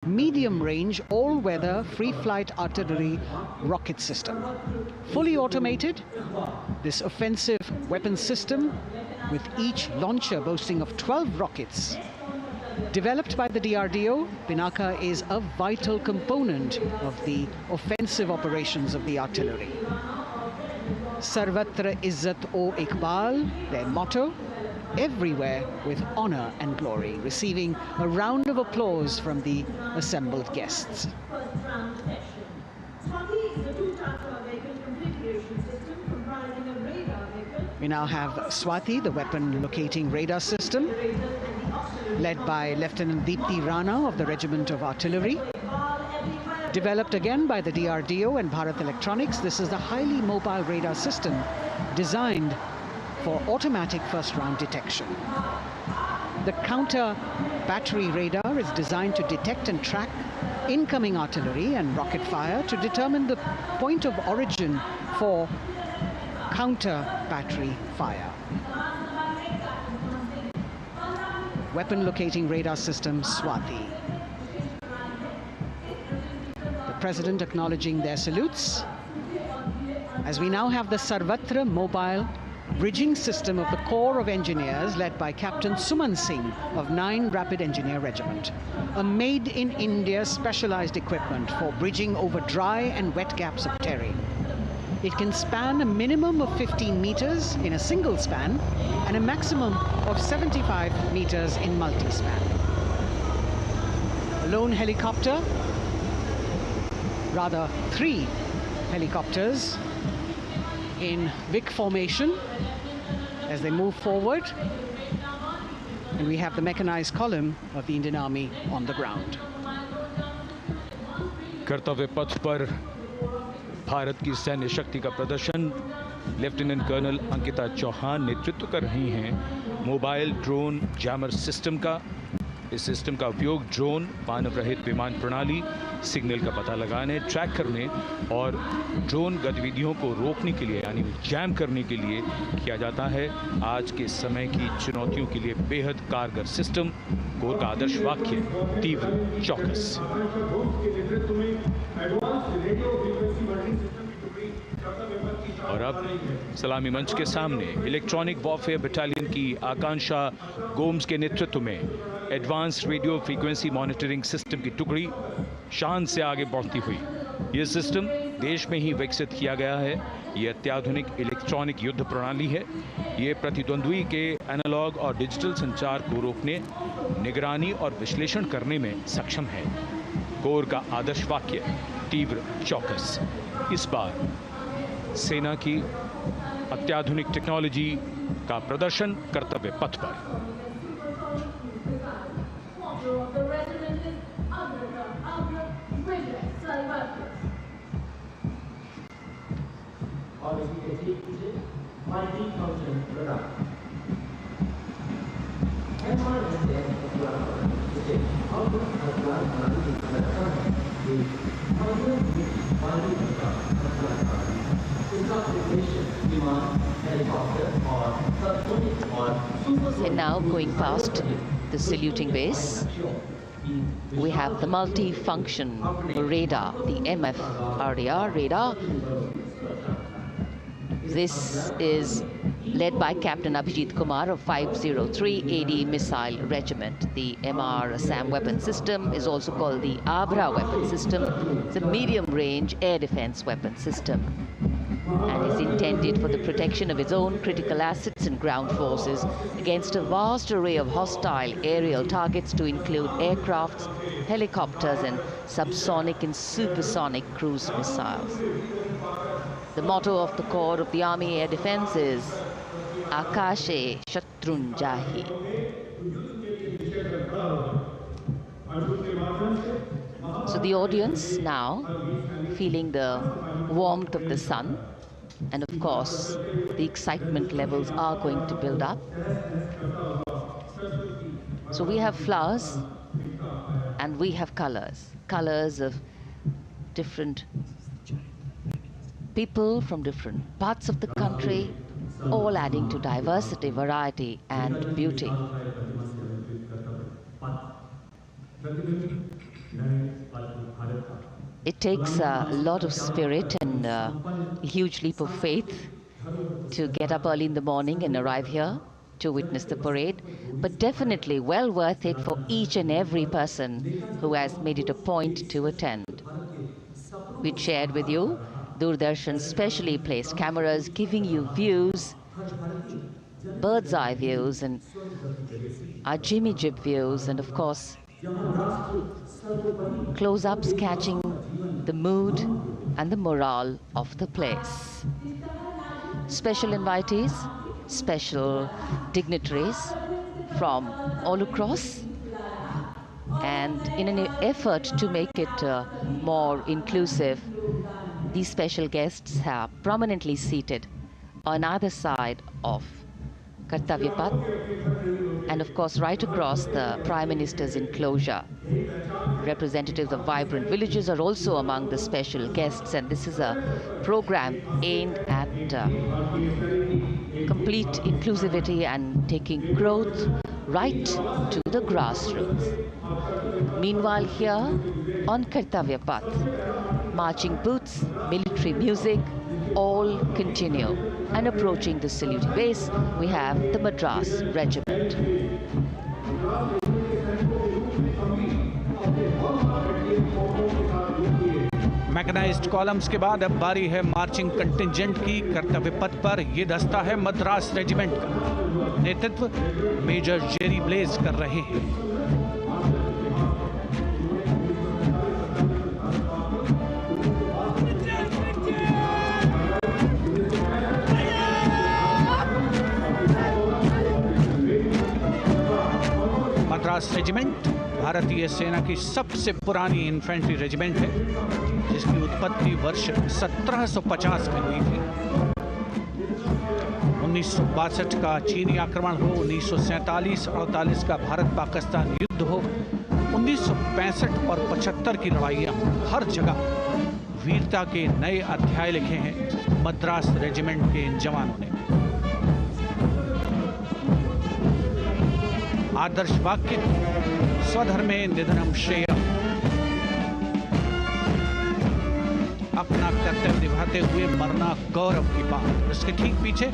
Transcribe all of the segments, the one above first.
medium-range, all-weather, free-flight artillery rocket system. Fully automated, this offensive weapon system, with each launcher boasting of 12 rockets. Developed by the DRDO, Pinaka is a vital component of the offensive operations of the artillery. Sarvatra Izzat o Iqbal, their motto, everywhere with honor and glory, receiving a round of applause from the assembled guests. We now have Swati, the weapon locating radar system, led by Lieutenant Deepthi Rana of the Regiment of Artillery. Developed again by the DRDO and Bharat Electronics, this is the highly mobile radar system designed for automatic first-round detection. The counter battery radar is designed to detect and track incoming artillery and rocket fire to determine the point of origin for counter battery fire. Weapon locating radar system Swati. The President acknowledging their salutes, as we now have the Sarvatra mobile bridging system of the Corps of Engineers led by Captain Suman Singh of 9 Rapid Engineer Regiment. A made-in-India specialized equipment for bridging over dry and wet gaps of terrain. It can span a minimum of 15 meters in a single span and a maximum of 75 meters in multi-span. A lone helicopter, rather 3 helicopters in Vic formation as they move forward, and we have the mechanized column of the Indian Army on the ground. कर्तव्य पथ पर भारत की सैन्य शक्ति का प्रदर्शन lieutenant colonel Ankita Chauhan नेतृत्व कर रही हैं मोबाइल ड्रोन जैमर सिस्टम का। इस सिस्टम का उपयोग ड्रोन, मानव रहित विमान प्रणाली, सिग्नल का पता लगाने, ट्रैक करने और ड्रोन गतिविधियों को रोकने के लिए यानी जैम करने के लिए किया जाता है। आज के समय की चुनौतियों के लिए बेहद कारगर सिस्टम। कोर का आदर्श वाक्य तीव्र चौकस। और अब सलामी मंच के सामने इलेक्ट्रॉनिक वॉरफेयर बटालियन की आकांक्षा गोम्स के नेतृत्व में advance radio frequency monitoring system की टुकड़ी शान से आगे बढ़ती हुई। यह सिस्टम देश में ही विकसित किया गया है। यह अत्याधुनिक इलेक्ट्रॉनिक युद्ध प्रणाली है। ये प्रतिद्वंद्वी के एनालॉग और डिजिटल संचार को रोकने, निगरानी और विश्लेषण करने में सक्षम है। कोर का आदर्श वाक्य तीव्र चौकस। इस बार सेना की अत्याधुनिक टेक्नोलॉजी का प्रदर्शन कर्तव्य पथ पर। And now going past the saluting base, we have the multi-function radar, the MF-RDR radar. This is led by Captain Abhijit Kumar of 503 AD Missile Regiment. The MR Assam weapon system is also called the Abra weapon system. It's a medium-range air defense weapon system and is intended for the protection of its own critical assets and ground forces against a vast array of hostile aerial targets to include aircrafts, helicopters and subsonic and supersonic cruise missiles. The motto of the Corps of the Army Air Defense is Akashe Shatrun Jahi. So the audience now feeling the warmth of the sun, and of course the excitement levels are going to build up. So we have flowers and we have colors of different people from different parts of the country, all adding to diversity, variety and beauty. It takes a lot of spirit and a huge leap of faith to get up early in the morning and arrive here to witness the parade, but definitely well worth it for each and every person who has made it a point to attend. We shared with you Doordarshan's specially placed cameras giving you views, bird's eye views and our Jimmy Jib views, and of course close-ups catching the mood and the morale of the place. Special invitees, special dignitaries from all across, and in an effort to make it more inclusive, these special guests are prominently seated on either side of Kartavya Path, and of course right across the Prime Minister's enclosure. Representatives of vibrant villages are also among the special guests, and this is a program aimed at complete inclusivity and taking growth right to the grassroots. Meanwhile, here on Kartavya Path, marching boots, military music, all continue. And approaching the saluting base, we have the Madras Regiment. Mechanised columns के बाद अब बारी है marching contingent की। कर्तव्य पथ पर ये दस्ता है मद्रास रेजिमेंट का। नेतृत्व मेजर जेरी ब्लेज कर रहे हैं। मद्रास रेजिमेंट भारतीय सेना की सबसे पुरानी इन्फेंट्री रेजिमेंट है, जिसकी उत्पत्ति वर्ष 1750 में हुई थी। 1962 का चीनी आक्रमण हो, 1947-48 का भारत पाकिस्तान युद्ध हो, 1965 और 75 की लड़ाइयाँ, हर जगह वीरता के नए अध्याय लिखे हैं मद्रास रेजिमेंट के इन जवानों ने। आदर्श वाक्य स्वधर्मे निधनम श्रेय, अपना कर्तव्य निभाते हुए मरना गौरव की बात। इसके ठीक पीछे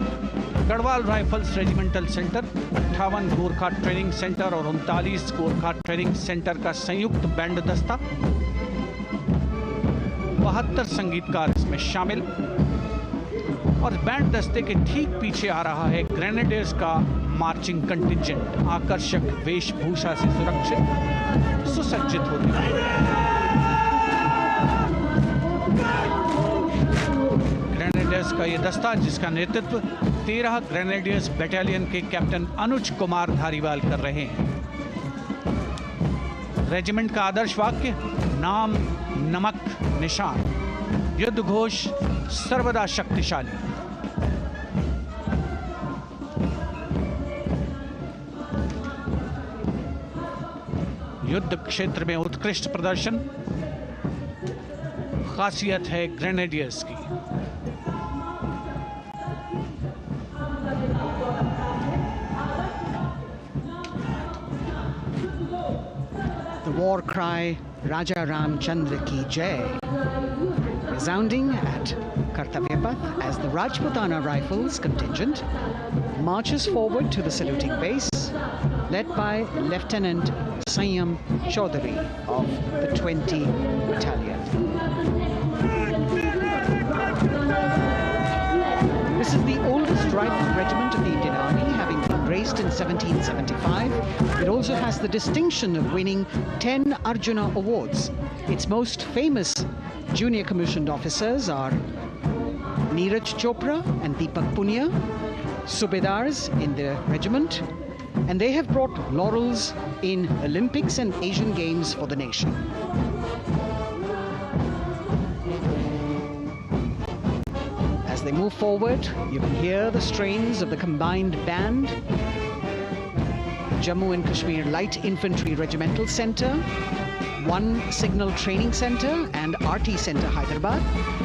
Garhwal rifles regimental centre, 58 Gorkha training centre और 39 गोरखा ट्रेनिंग सेंटर का संयुक्त बैंड दस्ता, 72 संगीतकार इसमें शामिल। और बैंड दस्ते के ठीक पीछे आ रहा है ग्रेनेडियर्स का मार्चिंग कंटिंजेंट, आकर्षक वेशभूषा से सुरक्षित सुसज्जित होते हैं। ग्रेनेडियर्स का ये दस्ता, जिसका नेतृत्व 13 ग्रेनेडियर्स बटालियन के कैप्टन अनुज कुमार धारीवाल कर रहे हैं। रेजिमेंट का आदर्श वाक्य नाम नमक निशान, युद्ध घोष सर्वदा शक्तिशाली। युद्ध क्षेत्र में उत्कृष्ट प्रदर्शन खासियत है ग्रेनेडियर्स की। The war cry Raja Ramchandra Ki Jai resounding at Kartavya Path as the Rajputana Rifles contingent marches forward to the saluting base, led by Lieutenant Sanyam Chaudhary of the 20 Battalion. This is the oldest rifle regiment of the Indian Army, having been raised in 1775. It also has the distinction of winning 10 Arjuna Awards. Its most famous junior commissioned officers are Neeraj Chopra and Deepak Punia, Subedars in the regiment, and they have brought laurels in Olympics and Asian Games for the nation. As they move forward, you can hear the strains of the combined band. Jammu and Kashmir Light Infantry Regimental Centre, 1 Signal Training Centre and RT Centre Hyderabad,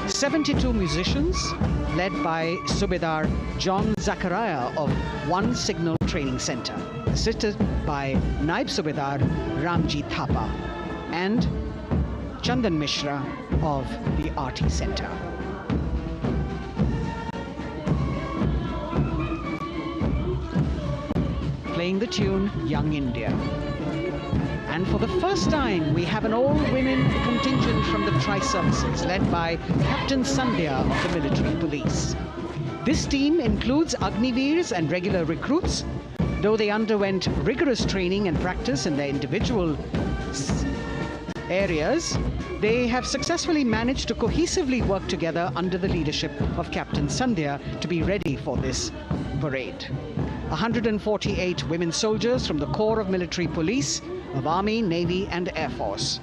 72 musicians led by Subedar John Zachariah of 1 Signal Training Centre, assisted by Naib Subedar Ramji Thapa and Chandan Mishra of the RT Center. Playing the tune Young India. And for the first time, we have an all-women contingent from the Tri-Services, led by Captain Sandhya of the military police. This team includes Agniveers and regular recruits. Though they underwent rigorous training and practice in their individual areas, they have successfully managed to cohesively work together under the leadership of Captain Sandhya to be ready for this parade. 148 women soldiers from the Corps of Military Police, of Army, Navy and Air Force.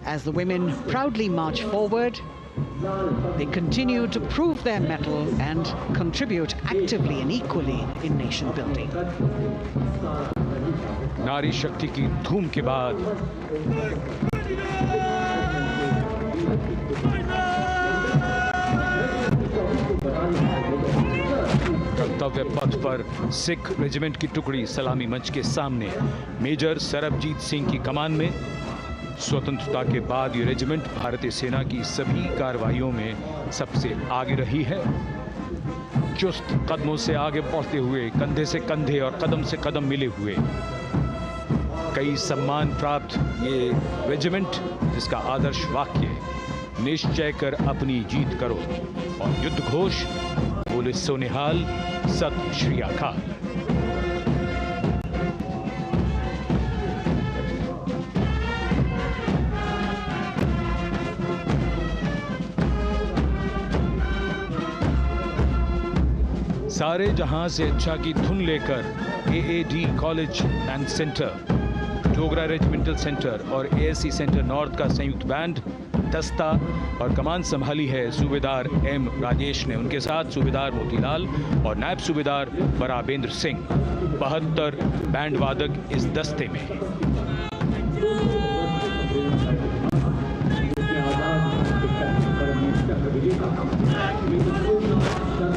As the women proudly march forward, they continue to prove their mettle and contribute actively and equally in nation building. नारी शक्ति की धूम के बाद कर्तव्य पथ पर Sikh regiment की टुकड़ी सलामी मंच के सामने मेजर सरबजीत सिंह की कमान में। स्वतंत्रता के बाद ये रेजिमेंट भारतीय सेना की सभी कार्रवाइयों में सबसे आगे रही है। चुस्त कदमों से आगे बढ़ते हुए, कंधे से कंधे और कदम से कदम मिले हुए, कई सम्मान प्राप्त ये रेजिमेंट, जिसका आदर्श वाक्य निश्चय कर अपनी जीत करो और युद्ध घोष बोले सोनिहाल सत श्री अकाल। सारे जहां से अच्छा की धुन लेकर AAD college and centre, Dogra regimental centre और ASC सेंटर नॉर्थ का संयुक्त बैंड, दस्ता और कमान संभाली है सूबेदार M राजेश ने। उनके साथ सूबेदार मोतीलाल और नायब सूबेदार बराबेंद्र सिंह। 72 बैंड वादक इस दस्ते में।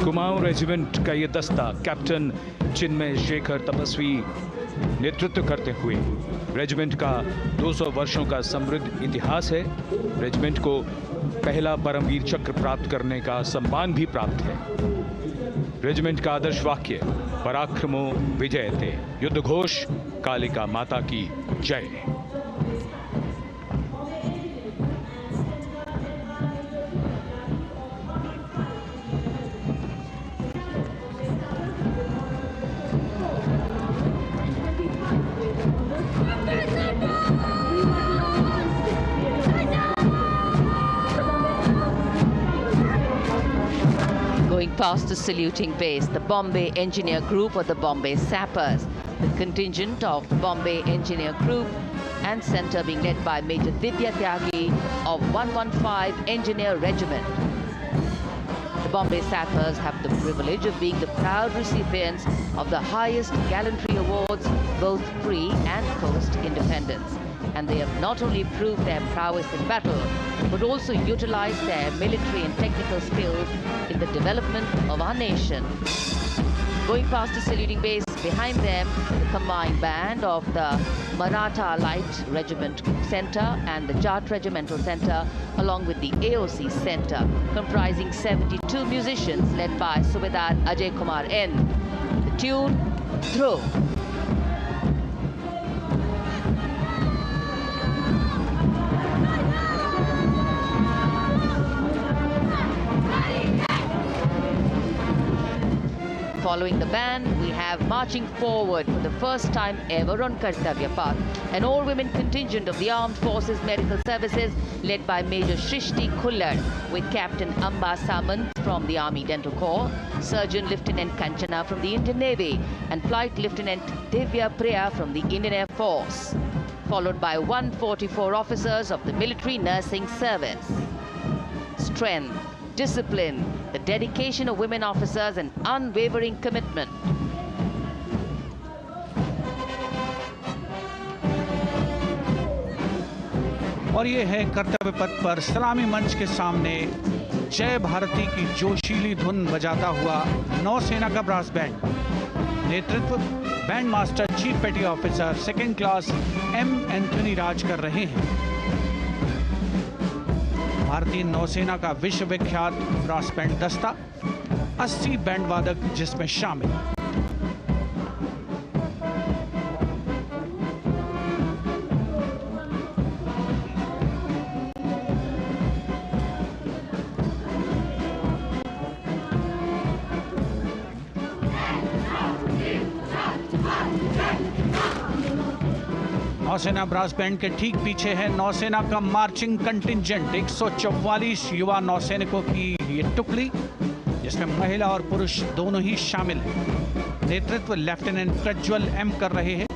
कुमाऊं रेजिमेंट का ये दस्ता कैप्टन चिन्मय शेखर तपस्वी नेतृत्व करते हुए, रेजिमेंट का 200 वर्षों का समृद्ध इतिहास है। रेजिमेंट को पहला परमवीर चक्र प्राप्त करने का सम्मान भी प्राप्त है। रेजिमेंट का आदर्श वाक्य पराक्रमो विजयते, युद्ध घोष कालिका माता की जय। Going past the saluting base, the Bombay Engineer Group or the Bombay Sappers, the contingent of the Bombay Engineer Group and Centre being led by Major Divya Tyagi of 115 Engineer Regiment. The Bombay Sappers have the privilege of being the proud recipients of the highest gallantry awards, both pre and post independence. And they have not only proved their prowess in battle, but also utilized their military and technical skills in the development of our nation. Going past the saluting base, behind them, the combined band of the Maratha Light Regiment Centre and the Jat Regimental Centre, along with the AOC Centre, comprising 72 musicians led by Subedar Ajay Kumar N. The tune, Dhruv. Following the band, we have marching forward for the first time ever on Kartavya Path, an all-women contingent of the Armed Forces Medical Services led by Major Shrishti Khullar, with Captain Amba Samant from the Army Dental Corps, Surgeon Lieutenant Kanchana from the Indian Navy, and Flight Lieutenant Divya Priya from the Indian Air Force, followed by 144 officers of the Military Nursing Service. Strength, discipline, the dedication of women officers and unwavering commitment. और ये है कर्तव्य पथ पर सलामी मंच के सामने जय भारती की जोशीली धुन बजाता हुआ नौसेना का ब्रास बैंड। नेतृत्व band master chief petty officer second class M Anthony Raj कर रहे हैं। भारतीय नौसेना का विश्व विख्यात ब्रास बैंड दस्ता, 80 बैंड वादक जिसमें शामिल। नौसेना ब्रास बैंड के ठीक पीछे है नौसेना का मार्चिंग कंटिंजेंट, 144 युवा नौसैनिकों की ये टुकड़ी, जिसमें महिला और पुरुष दोनों ही शामिल हैं। नेतृत्व लेफ्टिनेंट प्रज्वल एम कर रहे हैं।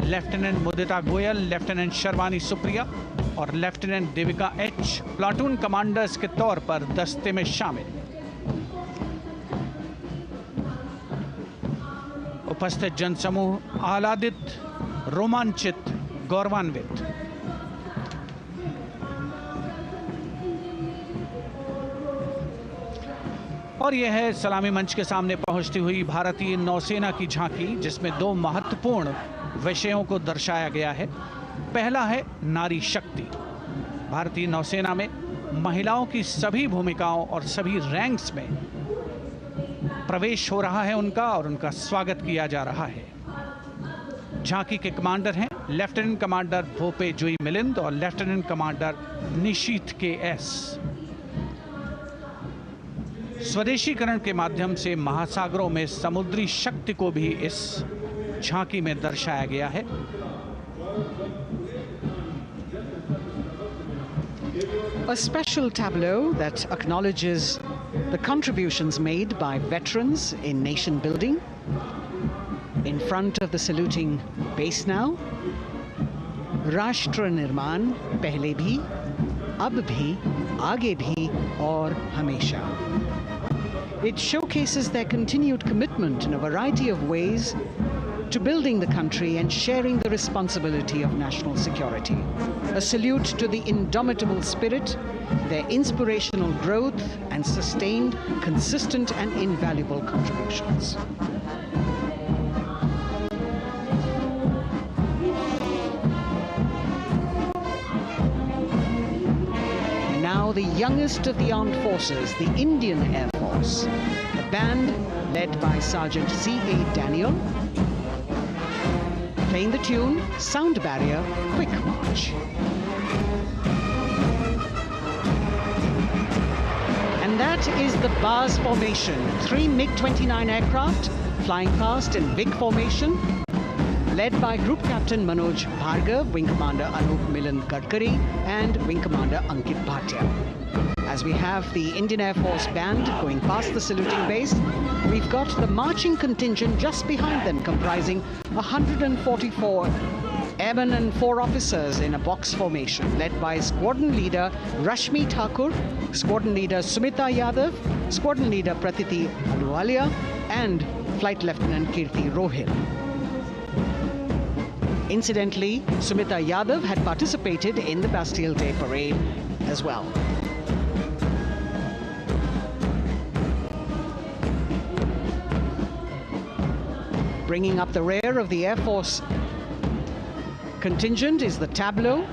लेफ्टिनेंट मुदिता गोयल, लेफ्टिनेंट शर्वानी सुप्रिया और lieutenant Devika H platoon commanders के तौर पर दस्ते में शामिल। उपस्थित जनसमूह आह्लादित, रोमांचित, गौरवान्वित। और यह है सलामी मंच के सामने पहुंचती हुई भारतीय नौसेना की झांकी, जिसमें दो महत्वपूर्ण विषयों को दर्शाया गया है। पहला है नारी शक्ति। भारतीय नौसेना में महिलाओं की सभी भूमिकाओं और सभी रैंक्स में प्रवेश हो रहा है उनका, और उनका स्वागत किया जा रहा है। झांकी के कमांडर हैं लेफ्टिनेंट कमांडर भोपे जुई मिलिंद और लेफ्टिनेंट कमांडर निशीथ के एस। स्वदेशीकरण के माध्यम से महासागरों में समुद्री शक्ति को भी इस झांकी में दर्शाया गया है। A special tableau that acknowledges the contributions made by veterans in nation building. In front of the saluting base now, राष्ट्र निर्माण पहले भी, अब भी, आगे भी और हमेशा. It showcases their continued commitment in a variety of ways to building the country and sharing the responsibility of national security. A salute to the indomitable spirit, their inspirational growth and sustained, consistent and invaluable contributions. Now the youngest of the armed forces, the Indian Air Force, a band led by Sergeant C.A. Daniel, playing the tune Sound Barrier Quick March. And that is the bars formation, 3 MiG-29 aircraft flying past in big formation, led by Group Captain Manoj Bhargav, Wing Commander Anup Milan Gadkari and Wing Commander Ankit Bhatia. As we have the Indian Air Force band going past the saluting base, we've got the marching contingent just behind them, comprising 144 airmen and 4 officers in a box formation, led by Squadron Leader Rashmi Thakur, Squadron Leader Sumita Yadav, Squadron Leader Pratiti Aluwalia, and Flight Lieutenant Kirti Rohil. Incidentally, Sumita Yadav had participated in the Bastille Day parade as well. Bringing up the rear of the Air Force contingent is the tableau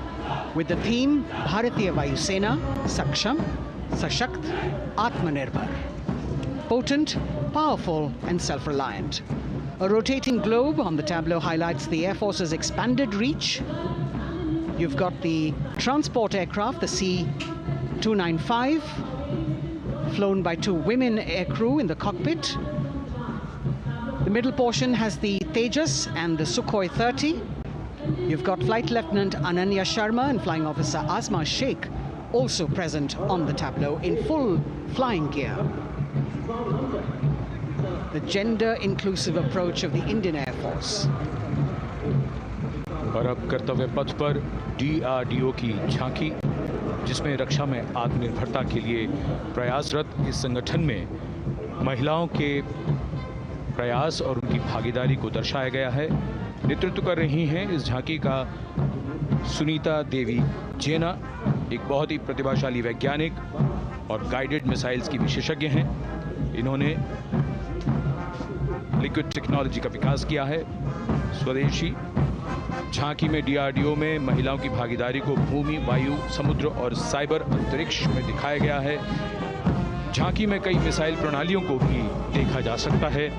with the theme Bharatiya Vayu Sena, Saksham, Sashakt, Atmanirbhar. Potent, powerful and self-reliant. A rotating globe on the tableau highlights the Air Force's expanded reach. You've got the transport aircraft, the C-295, flown by 2 women aircrew in the cockpit. The middle portion has the Tejas and the Sukhoi 30. You've got Flight Lieutenant Ananya Sharma and Flying Officer Asma Sheikh also present on the tableau in full flying gear. The gender-inclusive approach of the Indian Air Force. और अब कर्तव्य पथ पर DRDO की झांकी, जिसमें रक्षा में आत्मनिर्भरता के लिए प्रयासरत इस संगठन में महिलाओं के प्रयास और उनकी भागीदारी को दर्शाया गया है। नेतृत्व कर रही हैं इस झांकी का सुनीता देवी जेना, एक बहुत ही प्रतिभाशाली वैज्ञानिक और गाइडेड मिसाइल्स की विशेषज्ञ हैं। इन्होंने लिक्विड टेक्नोलॉजी का विकास किया है। स्वदेशी झांकी में डीआरडीओ में महिलाओं की भागीदारी को भूमि, वायु, समुद्र और साइबर अंतरिक्ष में दिखाया गया है। झांकी में कई मिसाइल प्रणालियों को भी देखा जा सकता है।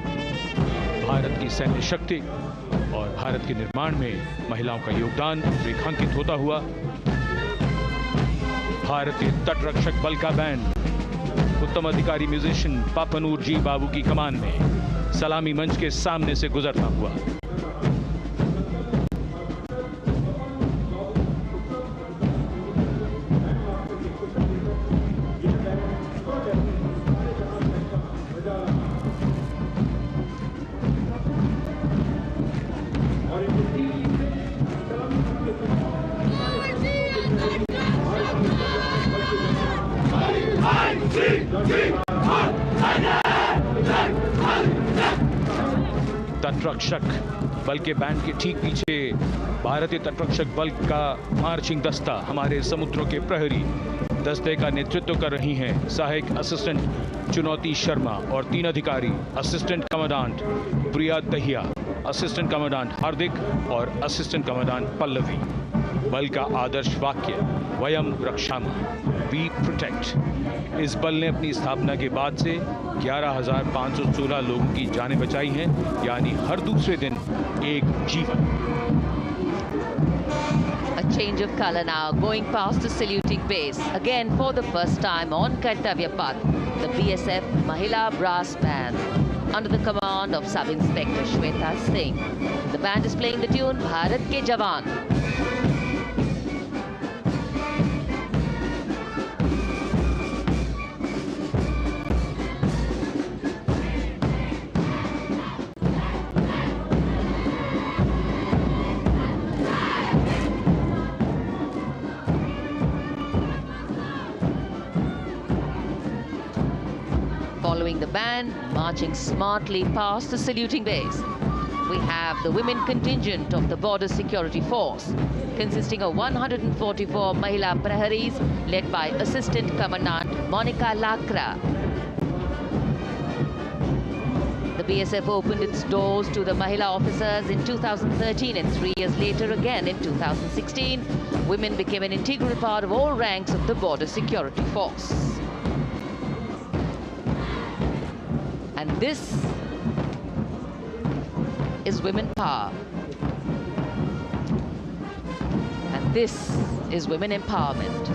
भारत की सैन्य शक्ति और भारत के निर्माण में महिलाओं का योगदान रेखांकित होता हुआ भारतीय तटरक्षक बल का बैंड उत्तम अधिकारी म्यूजिशियन पापनूर जी बाबू की कमान में सलामी मंच के सामने से गुजरता हुआ। तटरक्षक बल के बैंड के ठीक पीछे भारतीय तटरक्षक बल का मार्चिंग दस्ता हमारे समुद्रों के प्रहरी दस्ते का नेतृत्व कर रही हैं सहायक असिस्टेंट चुनौती शर्मा और 3 अधिकारी असिस्टेंट कमांडेंट प्रिया दहिया, असिस्टेंट कमांडेंट हार्दिक और असिस्टेंट कमांडेंट पल्लवी। बल का आदर्श वाक्य वयम रक्षामः, वी प्रोटेक्ट। इस बल ने अपनी स्थापना के बाद से 11,516 लोगों की जानें बचाई हैं, यानी हर दूसरे दिन एक जीवन। A change of color now, going past the saluting base. Again, for the first time on Kartavya Path, the BSF Mahila Brass Band, under the command of Sub-Inspector Shweta Singh. The band is playing the tune Bharat Ke Jawan. Following the band, marching smartly past the saluting base, we have the women contingent of the Border Security Force, consisting of 144 Mahila Praharis, led by Assistant Commandant Monica Lakra. The BSF opened its doors to the Mahila officers in 2013, and 3 years later again in 2016, women became an integral part of all ranks of the Border Security Force. And this is women power. And this is women empowerment.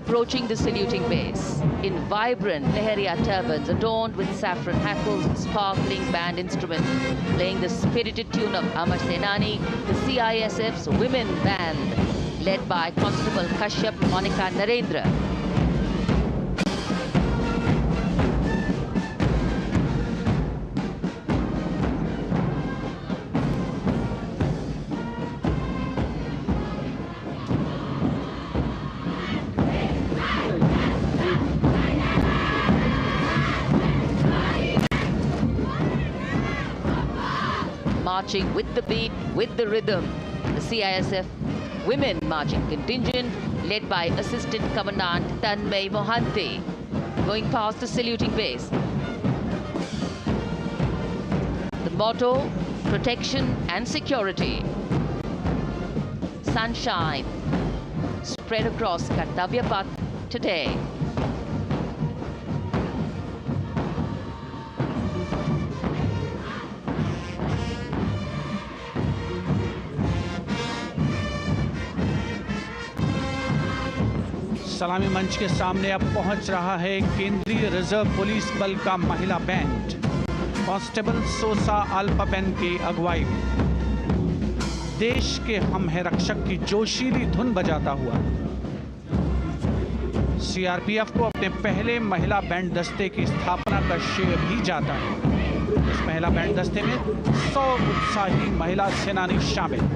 Approaching the saluting base in vibrant Leheria turbans adorned with saffron hackles and sparkling band instruments, playing the spirited tune of Amar Senani, the CISF's women band, led by Constable Kashyap Monica Narendra. Marching with the beat, with the rhythm, the CISF Women Marching Contingent, led by Assistant Commandant Tanmay Mohanty, going past the saluting base. The motto, protection and security. Sunshine spread across Kartavya Path today. सलामी मंच के सामने अब पहुंच रहा है केंद्रीय reserve police बल का महिला बैंड कांस्टेबल सोसा अल्पापेन की अगुवाई में देश के हम है रक्षक की जोशीली धुन बजाता हुआ सीआरपीएफ को अपने पहले महिला बैंड दस्ते की स्थापना का श्रेय भी जाता है। इस महिला बैंड दस्ते में 100 उत्साही महिला सेनानी शामिल।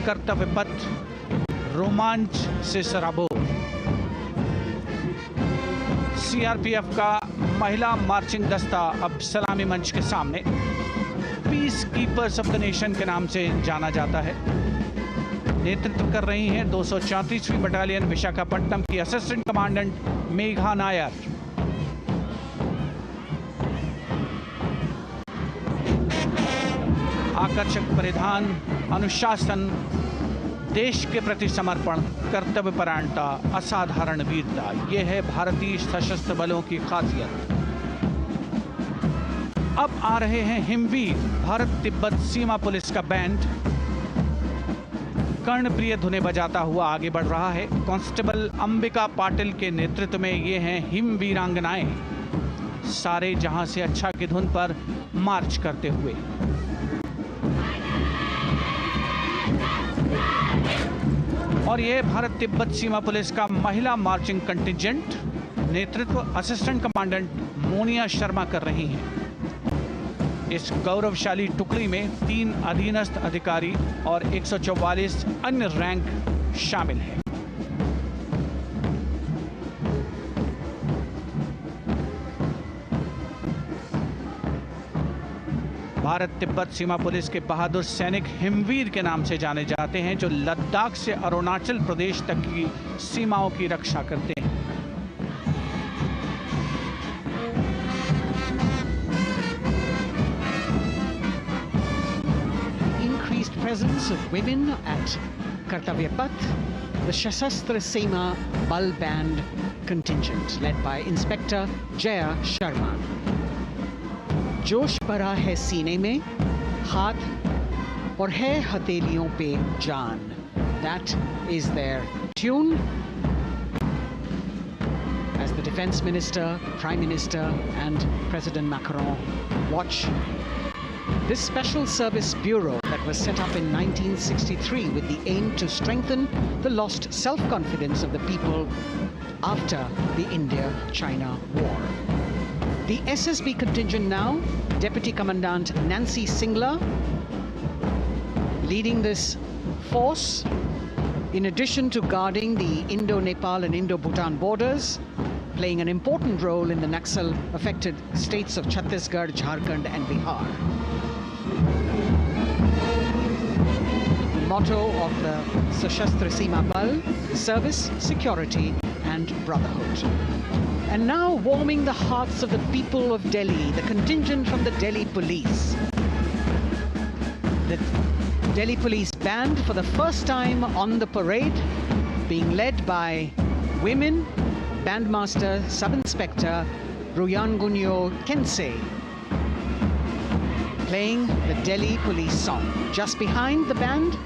कर्तव्य पथ रोमांच से सराबोर। सीआरपीएफ का महिला मार्चिंग दस्ता अब सलामी मंच के सामने peace keepers of the nation के नाम से जाना जाता है। नेतृत्व कर रही हैं 234वीं बटालियन विशाखापट्टनम की असिस्टेंट कमांडेंट मेघा नायर। आकर्षक परिधान, अनुशासन, देश के प्रति समर्पण, कर्तव्यपरायणता, असाधारण वीरता, ये है भारतीय सशस्त्र बलों की खासियत। अब आ रहे हैं हिमवीर भारत तिब्बत सीमा पुलिस का बैंड। कर्णप्रिय धुनें बजाता हुआ आगे बढ़ रहा है। कांस्टेबल अंबिका पाटिल के नेतृत्व में ये हैं हिम वीरांगनाएं, सारे जहां से अच्छा की धुन पर मार्च करते हुए। और ये भारत तिब्बत सीमा पुलिस का महिला मार्चिंग कंटिजेंट, नेतृत्व असिस्टेंट कमांडेंट मोनिया शर्मा कर रही हैं। इस गौरवशाली टुकड़ी में 3 अधीनस्थ अधिकारी और 144 अन्य रैंक शामिल हैं। भारत तिब्बत सीमा पुलिस के बहादुर सैनिक हिमवीर के नाम से जाने जाते हैं, जो लद्दाख से अरुणाचल प्रदेश तक की सीमाओं की रक्षा करते हैं। Increased presence of women at Kartavya Path, the Shasastra Seema Bal Band contingent led by Inspector Jaya Sharma. जोश भरा है सीने में, हाथ और है हथेलियों पे जान. That is their tune. As the Defense Minister, Prime Minister and President Macron watch this Special Service Bureau that was set up in 1963 with the aim to strengthen the lost self-confidence of the people after the India-China war. The SSB contingent now, Deputy Commandant Nancy Singla, leading this force, in addition to guarding the Indo-Nepal and Indo-Bhutan borders, playing an important role in the Naxal-affected states of Chhattisgarh, Jharkhand and Bihar. The motto of the Sashastra Seema Bal, service, security and brotherhood. And now warming the hearts of the people of Delhi, the contingent from the Delhi Police. The Delhi Police Band for the first time on the parade, being led by women, Bandmaster Sub-Inspector Ruyangunyo Kensei, playing the Delhi Police song. Just behind the band,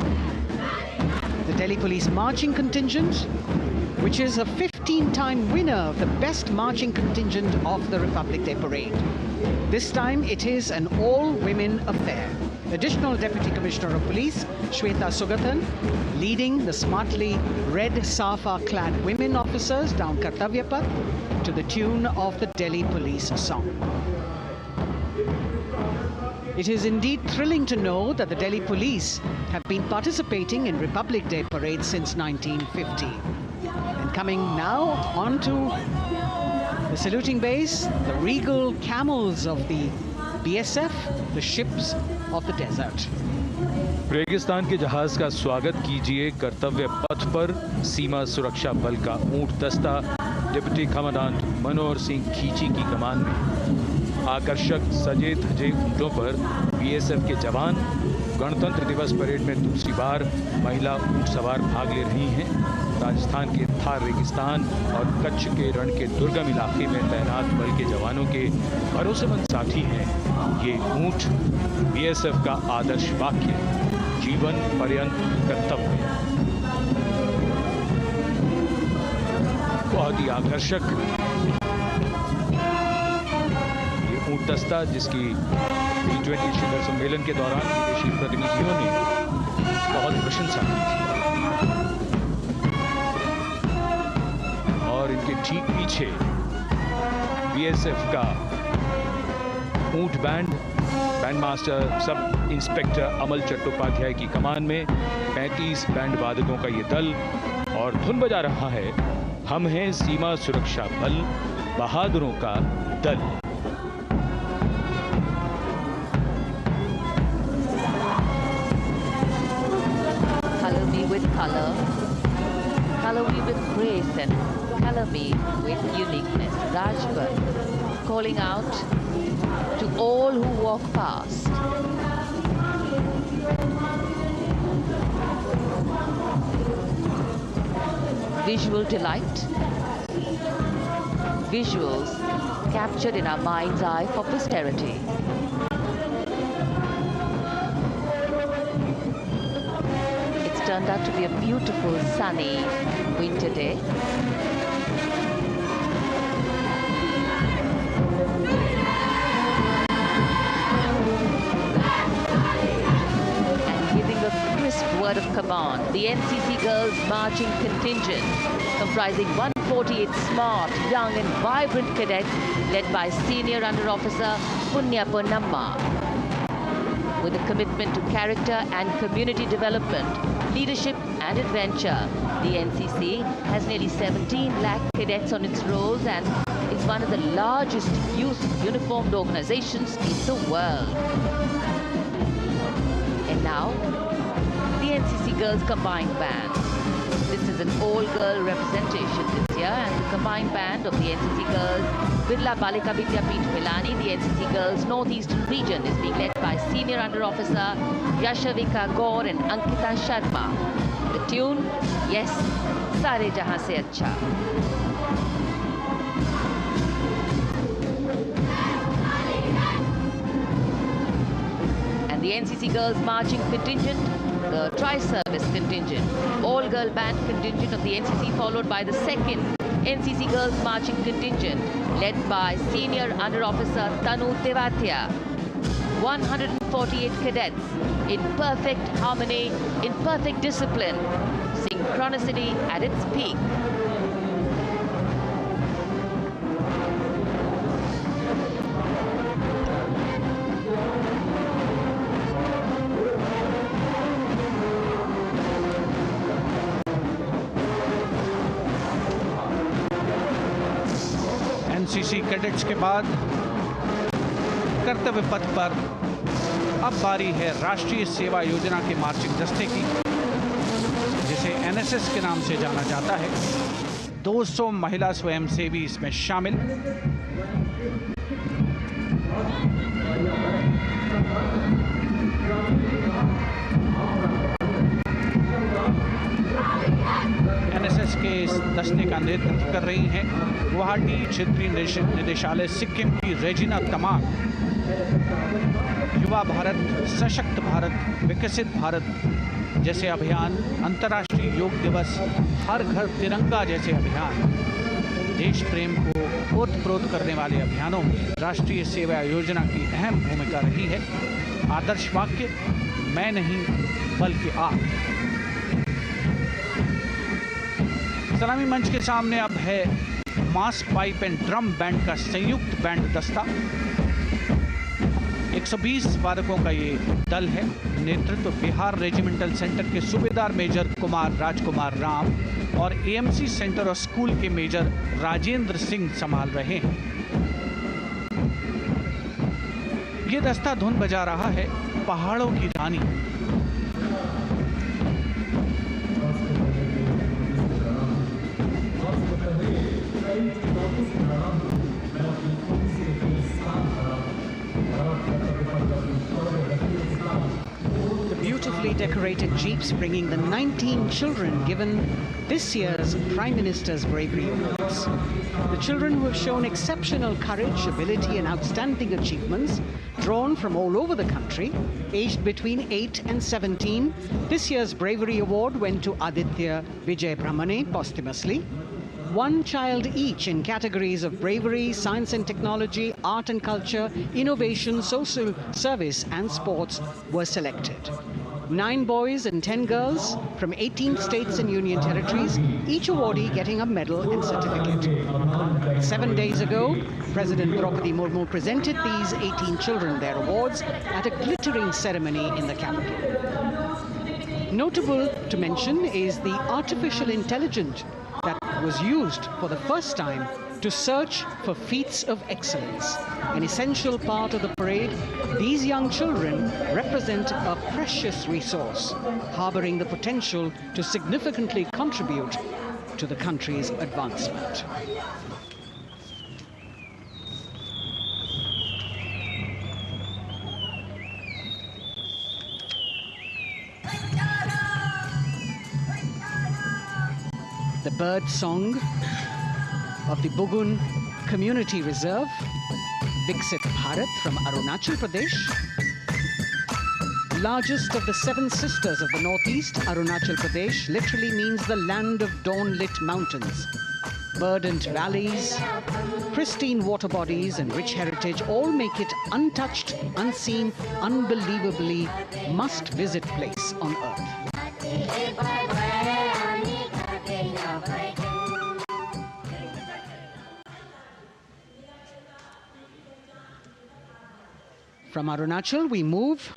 the Delhi Police marching contingent, which is a 15-time winner of the best marching contingent of the Republic Day Parade. This time it is an all-women affair. Additional Deputy Commissioner of Police, Shweta Sugathan, leading the smartly red safa-clad women officers down Kartavya Path to the tune of the Delhi Police song. It is indeed thrilling to know that the Delhi Police have been participating in Republic Day Parade since 1950. And coming now onto the saluting base, the regal camels of the BSF, the ships of the desert. रेगिस्तान के जहाज का स्वागत कीजिए कर्तव्य पथ पर सीमा सुरक्षा बल का ऊंट दस्ता डिप्टी कमांडेंट मनोहर सिंह खींची की कमान में। आकर्षक सजे धजे ऊंटों पर बीएसएफ के जवान गणतंत्र दिवस परेड में दूसरी बार महिला ऊंट सवार भाग ले रही हैं। राजस्थान के थार रेगिस्तान और कच्छ के रण के दुर्गम इलाके में तैनात बल के जवानों के भरोसेमंद साथी हैं ये ऊंट। बीएसएफ का आदर्श वाक्य, जीवन पर्यंत कर्तव्य। बहुत ही आकर्षक ये ऊंट दस्ता, जिसकी G20 शिखर सम्मेलन के दौरान विदेशी प्रतिनिधियों ने बहुत प्रशंसा की थी। और इनके ठीक पीछे बीएसएफ का ऊंट band, band master sub inspector Amal Chattopadhyay की कमान में 35 बैंड वादकों का ये दल, और धुन बजा रहा है हम हैं सीमा सुरक्षा बल, बहादुरों का दल। Follow me with and color me with uniqueness. Rajpat calling out to all who walk past. Visual delight. Visuals captured in our mind's eye for posterity. It's turned out to be a beautiful sunny winter day. And giving a crisp word of command, the NCC Girls Marching Contingent, comprising 148 smart, young and vibrant cadets led by Senior Under Officer Punya Ponnamma. With a commitment to character and community development, leadership and adventure, the NCC has nearly 17 lakh cadets on its rolls and is one of the largest youth uniformed organizations in the world. And now, the NCC Girls Combined Band. This is an all-girl representation this year, and the combined band of the NCC Girls Birla Balika Vidyapeeth Milani, the NCC Girls Northeastern region, is being led by Senior Under Officer Yashavika Gaur and Ankita Sharma. The tune, yes, Sare Jahan Se Acha. And the NCC Girls Marching Contingent, the Tri-Service Contingent, all-girl band contingent of the NCC, followed by the second NCC Girls Marching Contingent, led by Senior Under Officer Tanu Tewatia. 148 cadets in perfect harmony, in perfect discipline, synchronicity at its peak. NCC cadets के बाद कर्तव्य पथ पर अब बारी है राष्ट्रीय सेवा योजना के मार्चिंग दस्ते की, जिसे एनएसएस के नाम से जाना जाता है। 200 महिला स्वयंसेवी इसमें शामिल। एनएसएस के इस दस्ते का नेतृत्व कर रही हैं गुवाहाटी क्षेत्रीय निदेशालय सिक्किम की रेजिना तमांग। युवा भारत, सशक्त भारत, विकसित भारत जैसे अभियान, अंतर्राष्ट्रीय योग दिवस, हर घर तिरंगा जैसे अभियान, देश प्रेम को ओतप्रोत करने वाले अभियानों में राष्ट्रीय सेवा योजना की अहम भूमिका रही है। आदर्श वाक्य, मैं नहीं बल्कि आप। सलामी मंच के सामने अब है मास पाइप एंड ड्रम बैंड का संयुक्त बैंड दस्ता। 120 वादकों का ये दल है। नेतृत्व बिहार रेजिमेंटल सेंटर के सूबेदार मेजर कुमार राजकुमार राम और एएमसी सेंटर और स्कूल के मेजर राजेंद्र सिंह संभाल रहे हैं। ये दस्ता धुन बजा रहा है पहाड़ों की रानी। Beautifully decorated jeeps bringing the 19 children given this year's Prime Minister's Bravery Awards. The children who have shown exceptional courage, ability and outstanding achievements, drawn from all over the country, aged between 8 and 17. This year's Bravery Award went to Aditya Vijay Brahmane posthumously. One child each in categories of bravery, science and technology, art and culture, innovation, social service and sports were selected. 9 boys and 10 girls from 18 states and union territories, each awardee getting a medal and certificate. 7 days ago, President Draupadi Murmu presented these 18 children their awards at a glittering ceremony in the capital. Notable to mention is the artificial intelligence that was used for the first time to search for feats of excellence. An essential part of the parade, these young children represent a precious resource, harboring the potential to significantly contribute to the country's advancement. The bird song of the Bugun Community Reserve, Viksit Bharat from Arunachal Pradesh. Largest of the 7 sisters of the northeast, Arunachal Pradesh literally means the land of dawn-lit mountains. Verdant valleys, pristine water bodies and rich heritage all make it untouched, unseen, unbelievably must-visit place on earth. From Arunachal, we move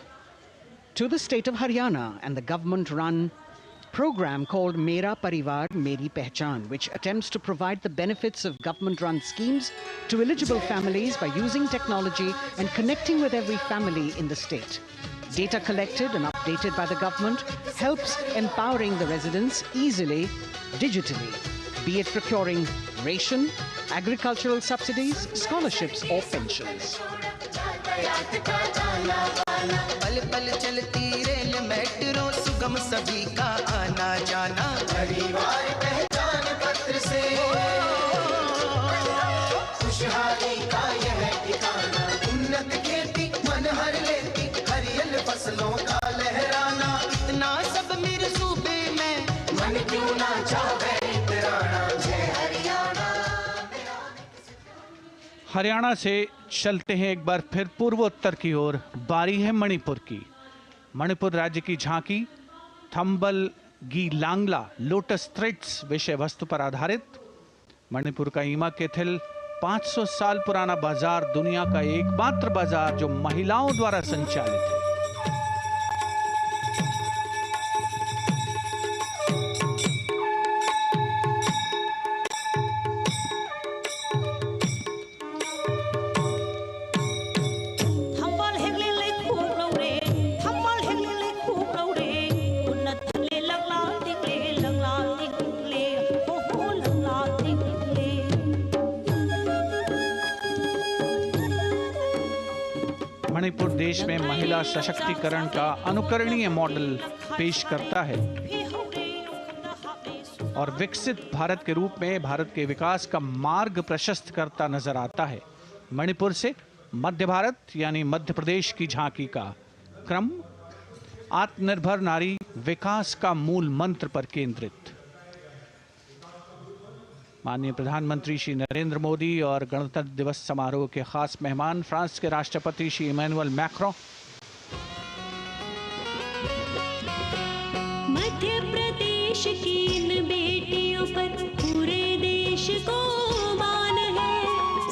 to the state of Haryana and the government-run program called Mera Parivar Meri Pehchan, which attempts to provide the benefits of government-run schemes to eligible families by using technology and connecting with every family in the state. Data collected and updated by the government helps empowering the residents easily, digitally, be it procuring ration, agricultural subsidies, scholarships or pensions. पल पल चलती rail metro सुगम सभी का आना जाना परिवार पहचान पत्र से खुशहाली का यह ठिकाना उन्नत खेती मन हर लेती हरियल फसलों का लहराना इतना सब मेरे सूबे में मन क्यों ना चाहे इतराना जय हरियाणा। हरियाणा से चलते हैं एक बार फिर पूर्वोत्तर की ओर। बारी है मणिपुर की। मणिपुर राज्य की झांकी थंबल गी लांगला लोटस थ्रेड्स विषय वस्तु पर आधारित। मणिपुर का ईमा केथिल 500 साल पुराना बाजार, दुनिया का एकमात्र बाजार जो महिलाओं द्वारा संचालित है। मणिपुर देश में महिला सशक्तिकरण का अनुकरणीय मॉडल पेश करता है और विकसित भारत के रूप में भारत के विकास का मार्ग प्रशस्त करता नजर आता है। मणिपुर से मध्य भारत यानी मध्य प्रदेश की झांकी का क्रम आत्मनिर्भर नारी विकास का मूल मंत्र पर केंद्रित। माननीय प्रधानमंत्री श्री नरेंद्र मोदी और गणतंत्र दिवस समारोह के खास मेहमान फ्रांस के राष्ट्रपति श्री इमैनुअल मैक्रों। मध्य प्रदेश की इन बेटियों पर पूरे देश को मान है।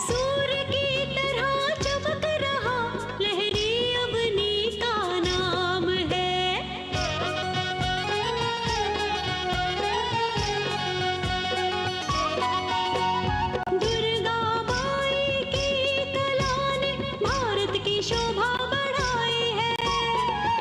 सूर्य की तरह चमक रहा लहरी अवनी का नाम है। दुर्गा माई की कला ने भारत की शोभा बढ़ाई है।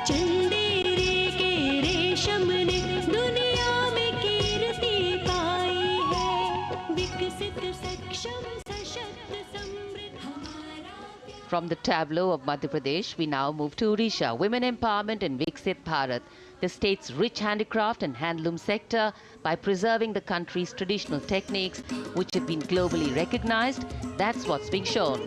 चंदेरे के रेशम ने दुनिया में कीर्ति पाई है। विकसित सक्षम सशक्त समृद्ध हमारा प्यार। From the tableau of Madhya Pradesh, we now move to Odisha. Women empowerment in Viksit Bharat, the state's rich handicraft and handloom sector, by preserving the country's traditional techniques, which have been globally recognized. That's what's being shown.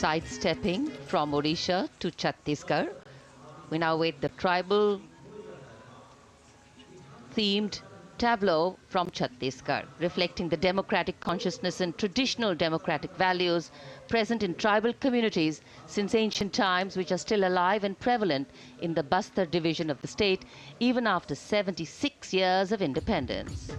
Sidestepping from Odisha to Chhattisgarh, we now wait the tribal themed tableau from Chhattisgarh, reflecting the democratic consciousness and traditional democratic values present in tribal communities since ancient times, which are still alive and prevalent in the Bastar division of the state, even after 76 years of independence.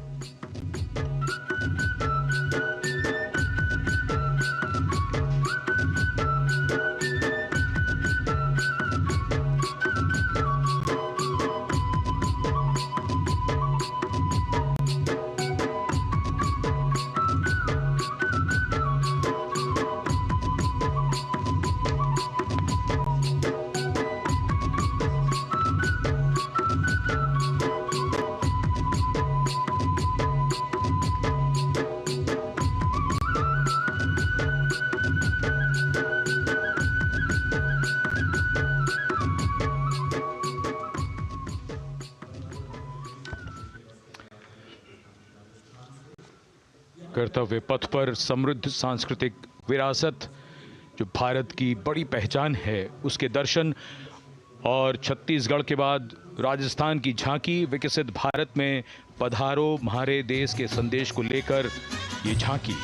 कर्तव्य पथ पर समृद्ध सांस्कृतिक विरासत जो भारत की बड़ी पहचान है उसके दर्शन और छत्तीसगढ़ के बाद राजस्थान की झांकी विकसित भारत में पधारो म्हारे देश के संदेश को लेकर ये झांकी।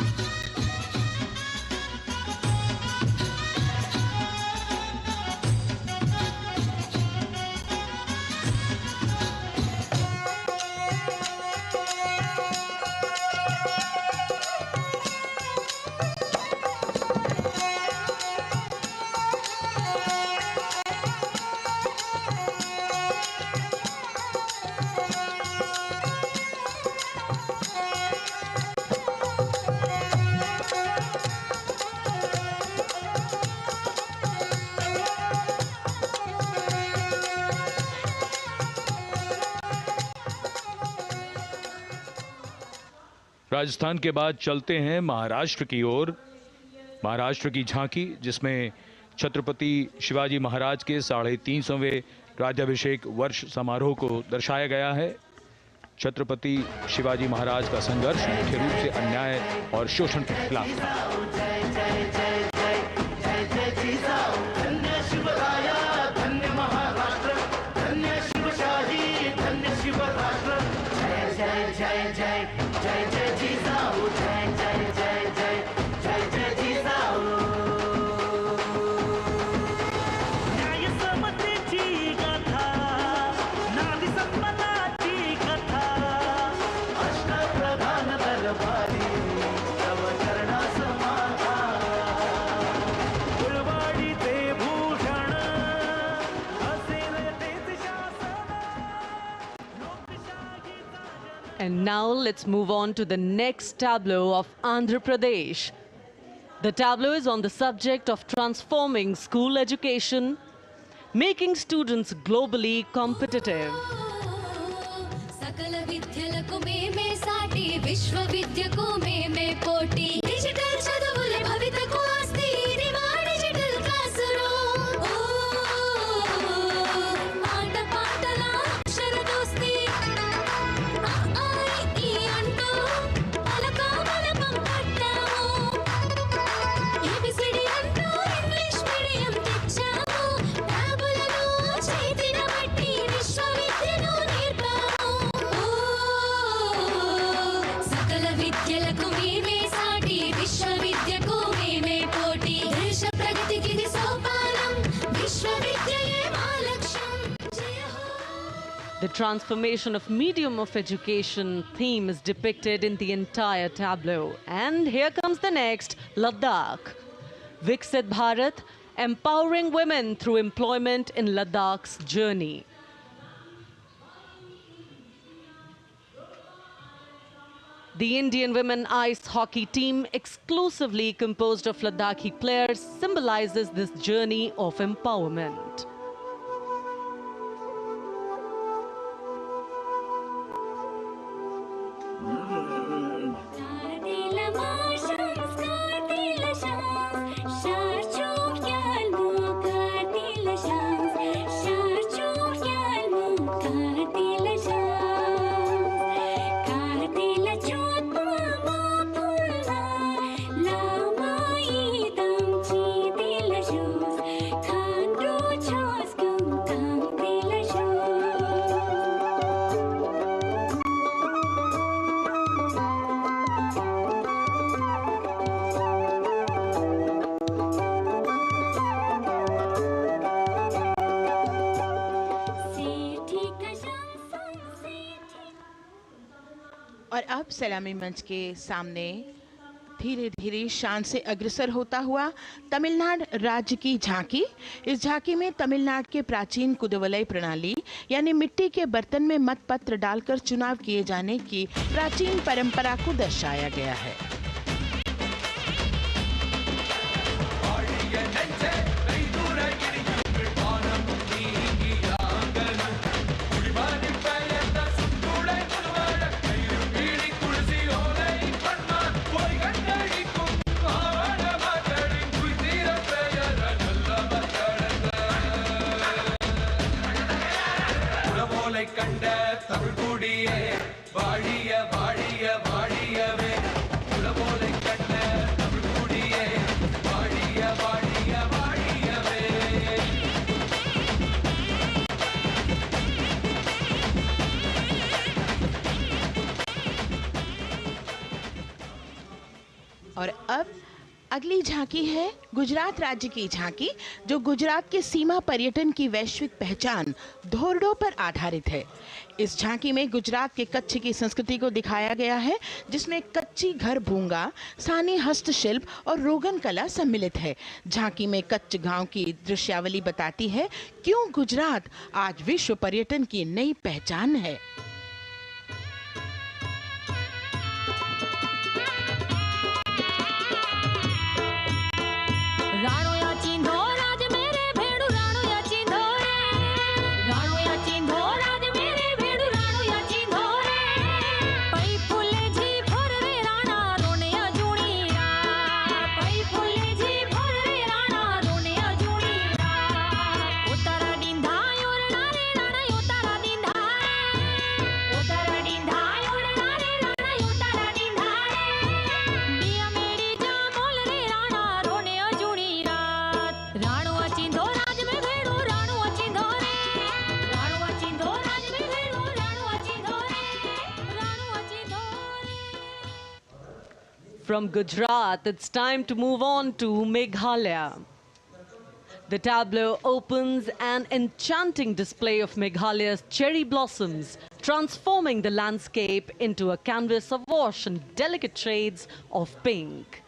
राजस्थान के बाद चलते हैं महाराष्ट्र की ओर। महाराष्ट्र की झांकी जिसमें छत्रपति शिवाजी महाराज के 350वें राज्याभिषेक वर्ष समारोह को दर्शाया गया है। छत्रपति शिवाजी महाराज का संघर्ष मुख्य रूप से अन्याय और शोषण के खिलाफ था। And now let's move on to the next tableau of Andhra Pradesh. The tableau is on the subject of transforming school education, making students globally competitive. The transformation of medium of education theme is depicted in the entire tableau. And here comes the next, Ladakh. Viksit Bharat, empowering women through employment in Ladakh's journey. The Indian women ice hockey team, exclusively composed of Ladakhi players, symbolizes this journey of empowerment. Cha सलामी मंच के सामने धीरे धीरे शान से अग्रसर होता हुआ तमिलनाडु राज्य की झांकी। इस झांकी में तमिलनाडु के प्राचीन कुदवलय प्रणाली यानी मिट्टी के बर्तन में मतपत्र डालकर चुनाव किए जाने की प्राचीन परंपरा को दर्शाया गया है। और अब अगली झांकी है गुजरात राज्य की झांकी, जो गुजरात के सीमा पर्यटन की वैश्विक पहचान धोरडो पर आधारित है। इस झांकी में गुजरात के कच्छ की संस्कृति को दिखाया गया है, जिसमें कच्ची घर भूंगा, स्थानीय हस्तशिल्प और रोगन कला सम्मिलित है। झांकी में कच्छ गांव की दृश्यावली बताती है क्यों गुजरात आज विश्व पर्यटन की नई पहचान है। From Gujarat, it's time to move on to Meghalaya. The tableau opens an enchanting display of Meghalaya's cherry blossoms, transforming the landscape into a canvas awash in delicate shades of pink.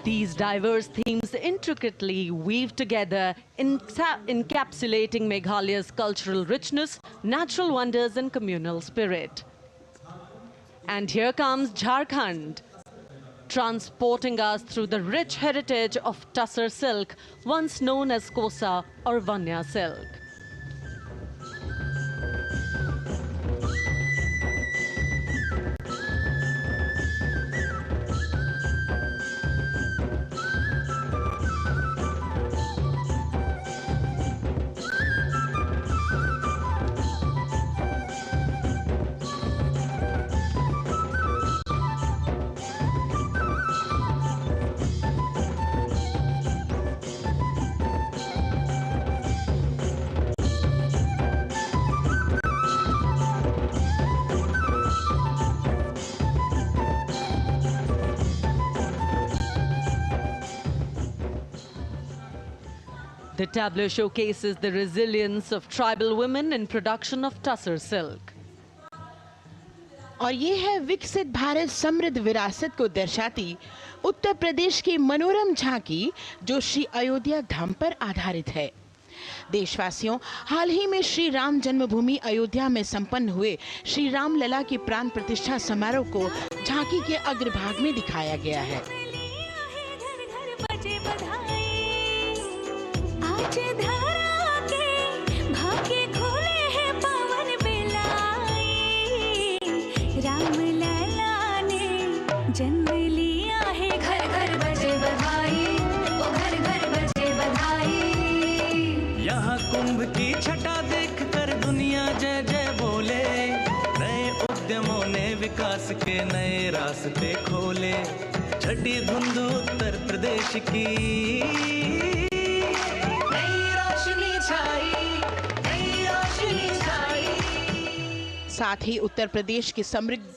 These diverse themes intricately weave together, encapsulating Meghalaya's cultural richness, natural wonders and communal spirit. And here comes Jharkhand, transporting us through the rich heritage of Tussar silk, once known as Kosa or Vanya silk. The tableau showcases the resilience of tribal women in production of Tussar silk. और ये है विकसित भारत समृद्ध विरासत को दर्शाती उत्तर प्रदेश की मनोरम झांकी, जो श्री अयोध्या धाम पर आधारित है। देशवासियों, हाल ही में श्री राम जन्मभूमि अयोध्या में संपन्न हुए श्री राम लला की प्राण प्रतिष्ठा समारोह को झांकी के अग्रभाग में दिखाया गया है। आज धारा जन्म लिया है, घर घर बजे बधाई, ओ घर घर बजे बधाई। यहाँ कुंभ की छटा देख कर दुनिया जय जय बोले, नए उद्यमों ने विकास के नए रास्ते खोले। छठी धुंध उत्तर प्रदेश की नई रोशनी छाई, नई रोशनी छाई। साथ ही उत्तर प्रदेश की समृद्ध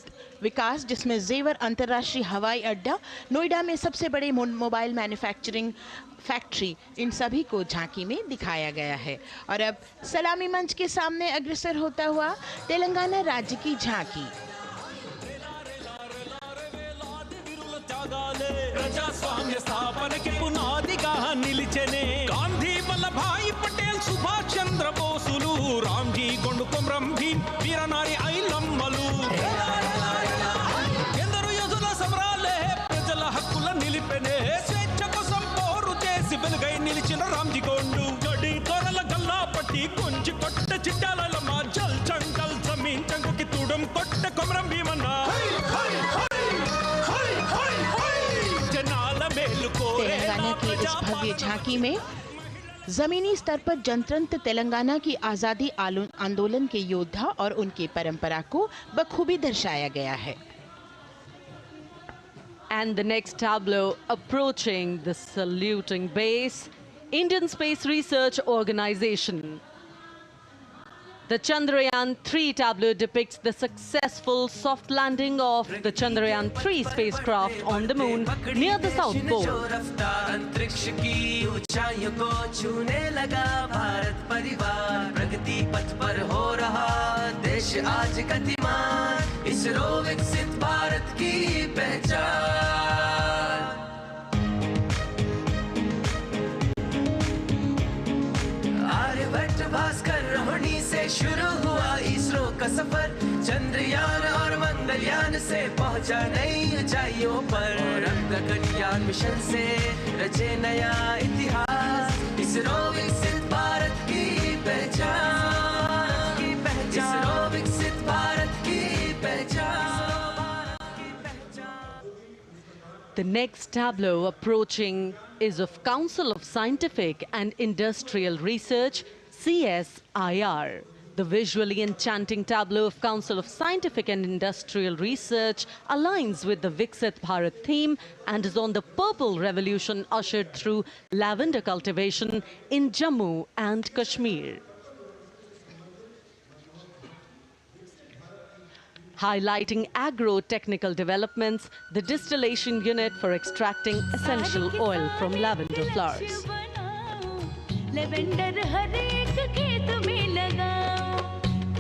विकास, जिसमें जेवर अंतर्राष्ट्रीय हवाई अड्डा, नोएडा में सबसे बड़े मोबाइल मैन्युफैक्चरिंग फैक्ट्री, इन सभी को झांकी में दिखाया गया है। और अब सलामी मंच के सामने अग्रसर होता हुआ तेलंगाना राज्य की झांकी। ప్రజాస్వామ్య స్థాపనకి పునాదిగా నిలిచెనే గాంధీ వల్లభాయ్ పటేల్ సుభాష్ చంద్ర బోసులు రామ్జీ గొండు కొమరం భీమ్ వీరనారి ఐలమ్మలు ఎందరో యోధుల సమరాలే ప్రజల హక్కుల నిలిపెనే స్వేచ్ఛ కోసం పోరు చేసి వెలుగై నిలిచిన రామ్జీ గొండు గడి తొరల గల్లా పట్టి కొంచి కొట్ట చిట్టాలమ్మ జల్ చంకల్ జమీన్ చంకుకి తుడం కొట్ట కొమరం భీమన్న। तेलंगाना की इस भव्य झांकी में जमीनी स्तर पर जनतंत्र तेलंगाना की आजादी आंदोलन के योद्धा और उनकी परंपरा को बखूबी दर्शाया गया है। And the next tableau approaching the saluting base, Indian Space Research Organization. The Chandrayaan-3 tableau depicts the successful soft landing of the Chandrayaan-3 spacecraft on the moon near the South Pole. अंतरिक्ष की ऊंचाइयों को छूने लगा भारत परिवार, प्रगति पथ पर हो रहा देश आज गतिमान, इसरो विकसित भारत की पहचान। आर्यभट्ट भास्कर रोहिणी से शुरू हुआ इसरो का सफर, चंद्रयान और मंगलयान से पहुंचा नई ऊंचाइयों पर, और अब गगनयान मिशन से रचे नया इतिहास, इसरो विकसित भारत की पहचान, इसरो विकसित भारत की पहचान। The next tableau approaching is of Council of Scientific and Industrial Research, CSIR. The visually enchanting tableau of Council of Scientific and Industrial Research aligns with the Viksit Bharat theme and is on the Purple Revolution ushered through lavender cultivation in Jammu and Kashmir. Highlighting agro-technical developments, the distillation unit for extracting essential oil from lavender flowers. Lavender हर एक खेत में लगाओ,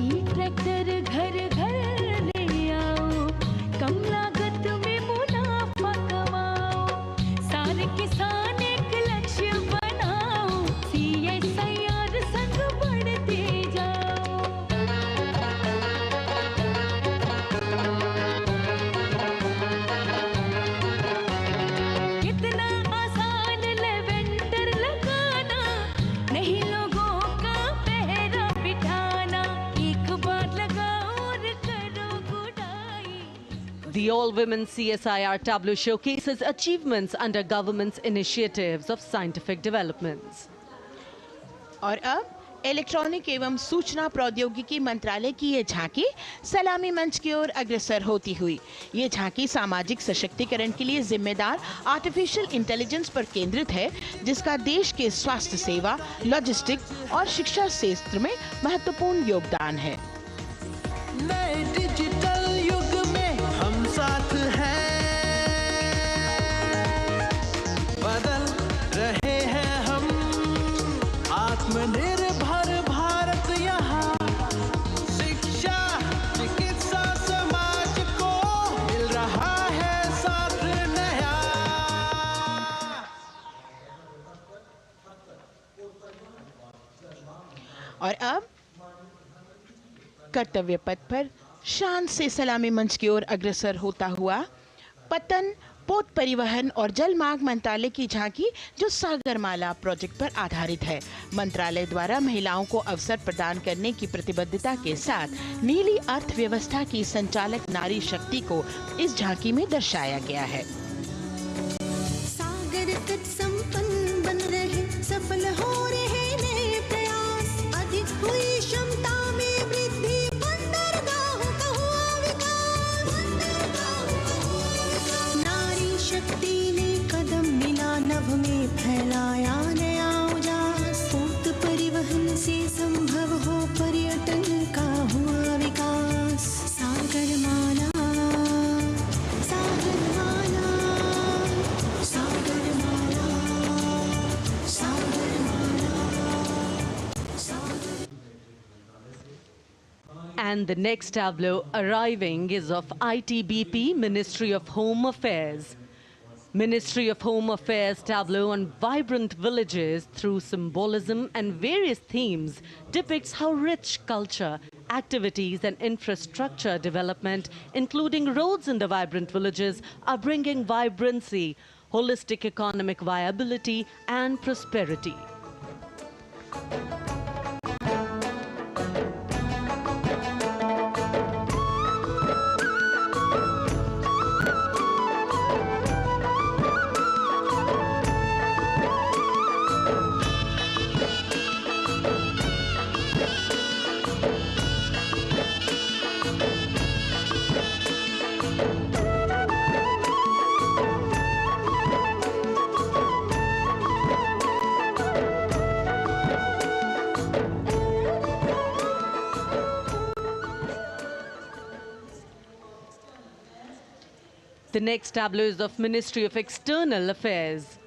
ई tractor घर घर ले आओ, कम लागत में मुनाफा कमाओ, सारे किसान एक लक्ष्य बनाओ, CSIR संग बढ़ते जाओ। कितना आसान लेवेंडर लगाना, नहीं लोगों का पहरा बिठाना, एक बार लगाओ और करो गुडाई। The all-women CSIR tableau showcases achievements under government's initiatives of scientific developments. और अब इलेक्ट्रॉनिक एवं सूचना प्रौद्योगिकी मंत्रालय की ये झांकी सलामी मंच की ओर अग्रसर होती हुई। ये झांकी सामाजिक सशक्तिकरण के लिए जिम्मेदार आर्टिफिशियल इंटेलिजेंस पर केंद्रित है, जिसका देश के स्वास्थ्य सेवा, लॉजिस्टिक्स और शिक्षा क्षेत्र में महत्वपूर्ण योगदान है। नए डिजिटल युग में हम साथ हैं, बदल रहे हैं हम, आत्मनिर्भर भारत यहाँ, शिक्षा चिकित्सा समाज को मिल रहा है साथ नया। और अब कर्तव्य पथ पर शान से सलामी मंच की ओर अग्रसर होता हुआ पतन पोत परिवहन और जल मार्ग मंत्रालय की झांकी जो सागरमाला प्रोजेक्ट पर आधारित है। मंत्रालय द्वारा महिलाओं को अवसर प्रदान करने की प्रतिबद्धता के साथ नीली अर्थव्यवस्था की संचालक नारी शक्ति को इस झांकी में दर्शाया गया है। सागर तट संपन्न बन रहे, सफल हो रहे नए प्रयास, अधिक हुई क्षमता में वृद्धि, बंदरगाहों का हुआ विकास, नारी शक्ति ने कदम मिला नभ में, फैलाया नया उजास, पोत परिवहन से संभव हो पर्यटन का हुआ विकास। सागरमाला, सागरमाला, सागरमाला, सागरमाला, सागर। And the next tableau arriving is of ITBP, Ministry of Home Affairs. Ministry of Home Affairs tableau on vibrant villages through symbolism and various themes depicts how rich culture, activities and infrastructure development, including roads in the vibrant villages, are bringing vibrancy, holistic economic viability and prosperity. The next tableau is of Ministry of External Affairs.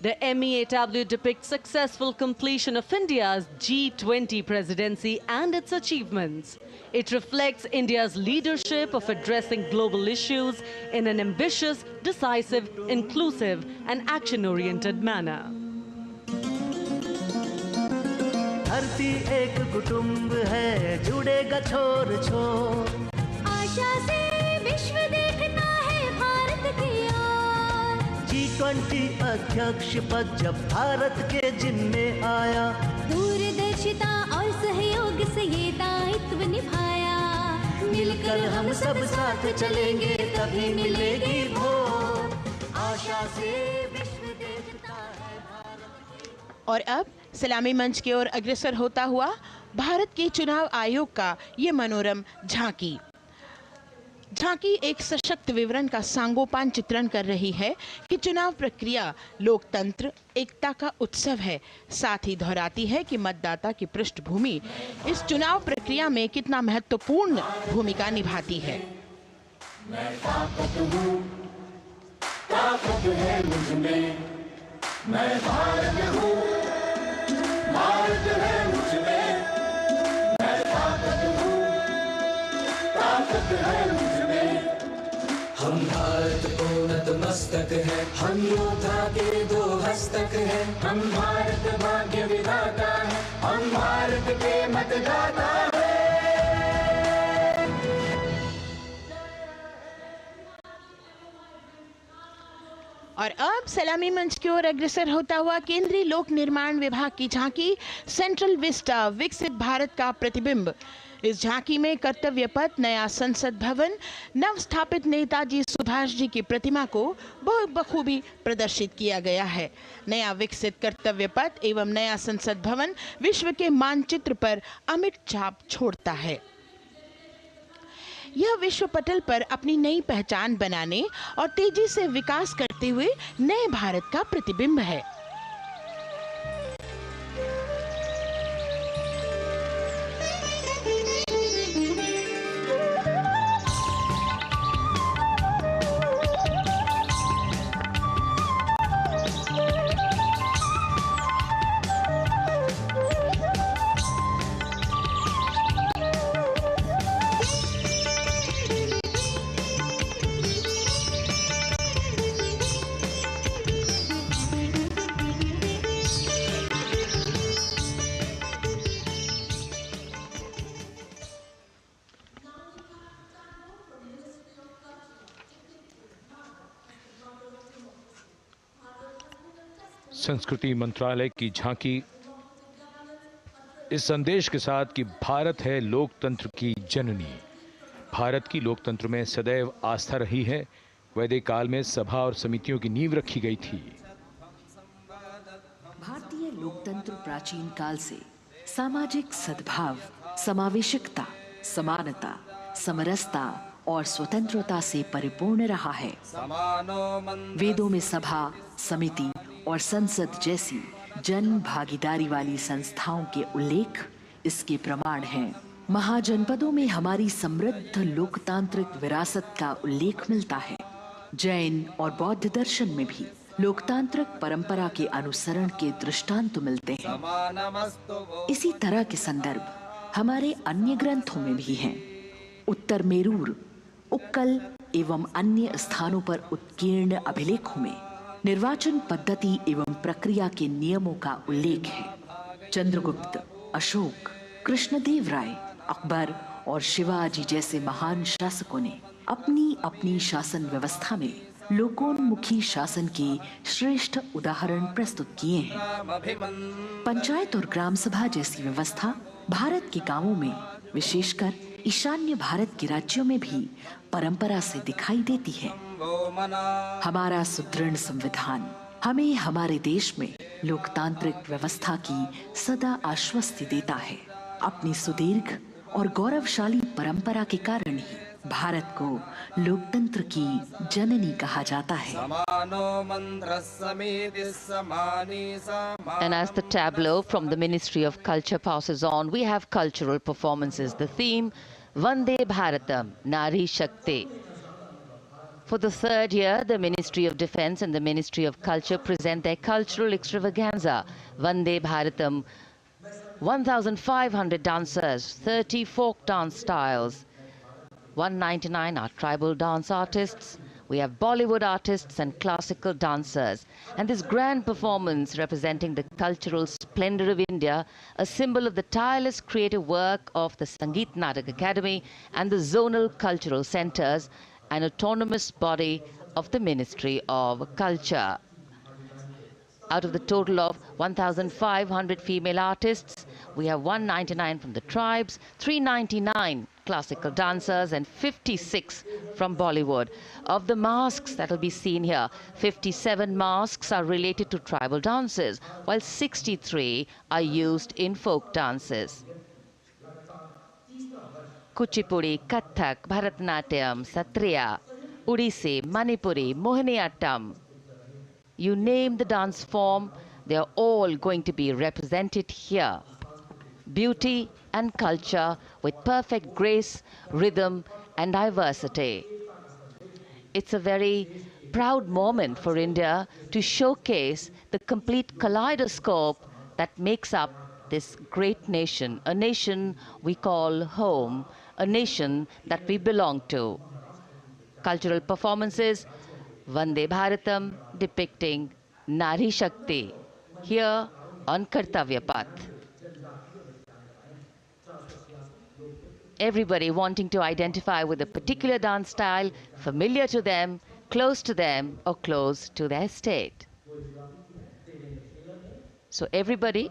The MEA tableau depicts successful completion of India's G20 presidency and its achievements. It reflects India's leadership of addressing global issues in an ambitious, decisive, inclusive and action-oriented manner. धरती एक कुटुंब है, जुड़ेगा छोर छोर, आशा से विश्व देखता है भारत की ओर। G20 अध्यक्ष पद जब भारत के जिम्मे आया, दूरदर्शिता और सहयोग से ये दायित्व निभाया। मिलकर हम सब साथ चलेंगे तभी मिलेगी भोर, आशा से विश्व देखता है भारत। और अब सलामी मंच की ओर अग्रसर होता हुआ भारत के चुनाव आयोग का ये मनोरम झांकी। झांकी एक सशक्त विवरण का सांगोपान चित्रण कर रही है कि चुनाव प्रक्रिया लोकतंत्र एकता का उत्सव है। साथ ही दोहराती है कि मतदाता की पृष्ठभूमि इस चुनाव प्रक्रिया में कितना महत्वपूर्ण भूमिका निभाती है। मैं ताकत हूँ, ताकत है मुझ में, मैं भारत हूँ, भारत है मुझ में, मैं ताकत हूँ, ताकत है मुझ में। हम भारत को नतमस्तक है, हम योद्धा के दो हस्तक है, हम भारत भाग्य विधाता है, हम भारत के मतदाता है। और अब सलामी मंच की ओर अग्रसर होता हुआ केंद्रीय लोक निर्माण विभाग की झांकी सेंट्रल विस्टा विकसित भारत का प्रतिबिंब। इस झांकी में कर्तव्य पथ, नया संसद भवन, नव स्थापित नेताजी सुभाष जी की प्रतिमा को बहुत बखूबी प्रदर्शित किया गया है। नया विकसित कर्तव्य पथ एवं नया संसद भवन विश्व के मानचित्र पर अमिट छाप छोड़ता है। यह विश्व पटल पर अपनी नई पहचान बनाने और तेजी से विकास करते हुए नए भारत का प्रतिबिंब है। संस्कृति मंत्रालय की झांकी इस संदेश के साथ कि भारत है लोकतंत्र की जननी। भारत की लोकतंत्र में सदैव आस्था रही है। वैदिक काल में सभा और समितियों की नींव रखी गई थी। भारतीय लोकतंत्र प्राचीन काल से सामाजिक सद्भाव, समावेशकता, समानता, समरसता और स्वतंत्रता से परिपूर्ण रहा है। वेदों में सभा, समिति और संसद जैसी जन भागीदारी वाली संस्थाओं के उल्लेख इसके प्रमाण हैं। महाजनपदों में हमारी समृद्ध लोकतांत्रिक विरासत का उल्लेख मिलता है। जैन और बौद्ध दर्शन में भी लोकतांत्रिक परंपरा के अनुसरण के दृष्टांत मिलते हैं। इसी तरह के संदर्भ हमारे अन्य ग्रंथों में भी हैं। उत्तर मेरूर, उक्कल एवं अन्य स्थानों पर उत्कीर्ण अभिलेखों में निर्वाचन पद्धति एवं प्रक्रिया के नियमों का उल्लेख है। चंद्रगुप्त, अशोक, कृष्णदेव राय, अकबर और शिवाजी जैसे महान शासकों ने अपनी अपनी शासन व्यवस्था में लोकोन्मुखी शासन के श्रेष्ठ उदाहरण प्रस्तुत किए हैं। पंचायत और ग्राम सभा जैसी व्यवस्था भारत के गांवों में, विशेषकर ईशान्य भारत के राज्यों में भी परंपरा से दिखाई देती है। हमारा सुदृढ़ संविधान हमें हमारे देश में लोकतांत्रिक व्यवस्था की सदा आश्वस्ति देता है। अपनी सुदीर्घ और गौरवशाली परंपरा के कारण ही भारत को लोकतंत्र की जननी कहा जाता है। And as the tableau from the Ministry of Culture passes on, we have cultural performances. The theme, Vande Bharatam, Nari Shakti. For the third year, the Ministry of Defence and the Ministry of Culture present their cultural extravaganza, Vande Bharatam. 1,500 dancers, 30 folk dance styles. 199 are tribal dance artists. We have Bollywood artists and classical dancers. And this grand performance representing the cultural splendor of India, a symbol of the tireless creative work of the Sangeet Natak Academy and the zonal cultural centers, an autonomous body of the Ministry of Culture. Out of the total of 1,500 female artists, we have 199 from the tribes, 399 classical dancers and 56 from Bollywood. Of the masks that will be seen here, 57 masks are related to tribal dances, while 63 are used in folk dances. Kuchipudi, Kathak, Bharatanatyam, Satriya, Odissi, Manipuri, Mohiniyattam. You name the dance form, they are all going to be represented here. Beauty and culture with perfect grace, rhythm and diversity. It's a very proud moment for India to showcase the complete kaleidoscope that makes up this great nation, a nation we call home, a nation that we belong to. Cultural performances, Vande Bharatam depicting Nari Shakti here on Kartavya Path. Everybody wanting to identify with a particular dance style, familiar to them, close to them, or close to their state. So everybody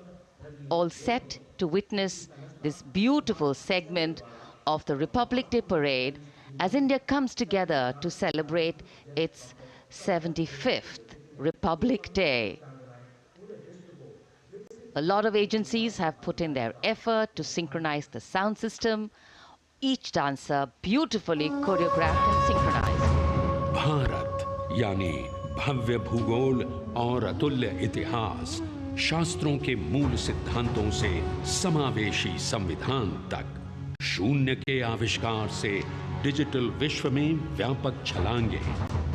all set to witness this beautiful segment of the Republic Day Parade as India comes together to celebrate its 75th Republic Day. A lot of agencies have put in their effort to synchronize the sound system. Each dancer beautifully choreographed and synchronized. Bharat यानी भव्य भूगोल और अतुल्य इतिहास, शास्त्रों के मूल सिद्धांतों से समावेशी संविधान तक, शून्य के आविष्कार से डिजिटल विश्व में व्यापक छलांगे,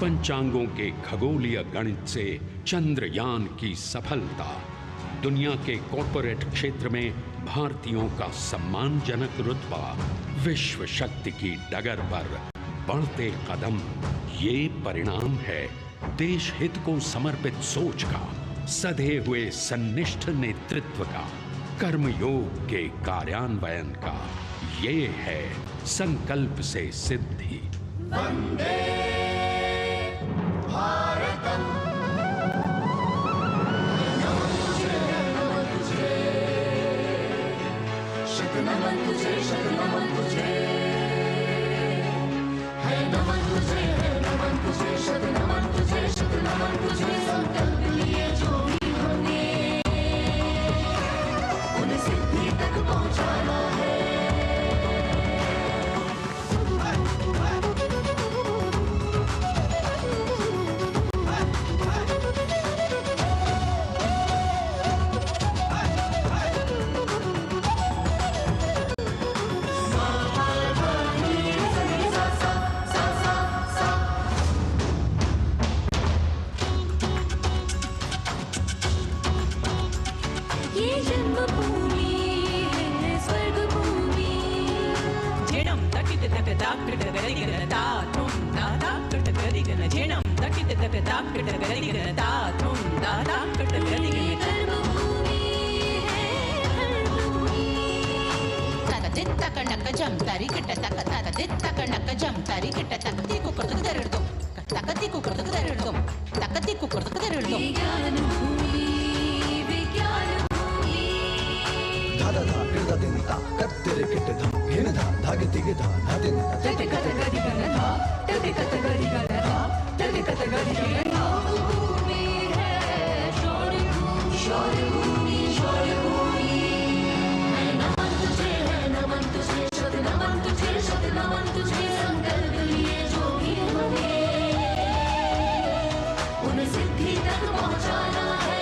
पंचांगों के खगोलीय गणित से चंद्रयान की सफलता, दुनिया के कॉर्पोरेट क्षेत्र में भारतीयों का सम्मानजनक रुतबा, विश्व शक्ति की डगर पर बढ़ते कदम, ये परिणाम है देश हित को समर्पित सोच का, सधे हुए सन्निष्ठ नेतृत्व का, कर्मयोग के कार्यान्वयन का। ये है संकल्प से सिद्धि। वंदे भारतम, तुझे शत नमन तुझे है नमन तुझे है नमन तुझे शत नमन तुझे शत नमन तुझे संकल्प लिए जो भी हमने उन्हें सिद्धि तक पहुंचाना है ये जन्मभूमि है स्वर्ग भूमि झेणं तकित तक दाकट गरिगनता तुम दादा कट गरिगन झेणं तकित तक दाकट गरिगनता तुम दादा कट गरिगन कर्मभूमि है धर्मभूमि तक दित तक नक जम तारी कट तक तक दित तक नक जम तारी कट तक ती को करतक दरड़दो तक ती को करतक दरड़दो तक ती को करतक दरड़दो विज्ञान भूमि विज्ञान भूमि धादा धा गिरदा दिनता कत्तिरे किट धा घिन धा धागे तिगे धा धादिन तते कत गरि गन धा तते कत गरि गन धा तते कत गरि गन धा भूमि है शौर्य भूमि शौर्य भूमि शौर्य भूमि है नमन तुझे शत नमन तुझे शत नमन तुझे संकल्प लिए जो भी हमें उन्हें सिद्धि तक पहुंचाना है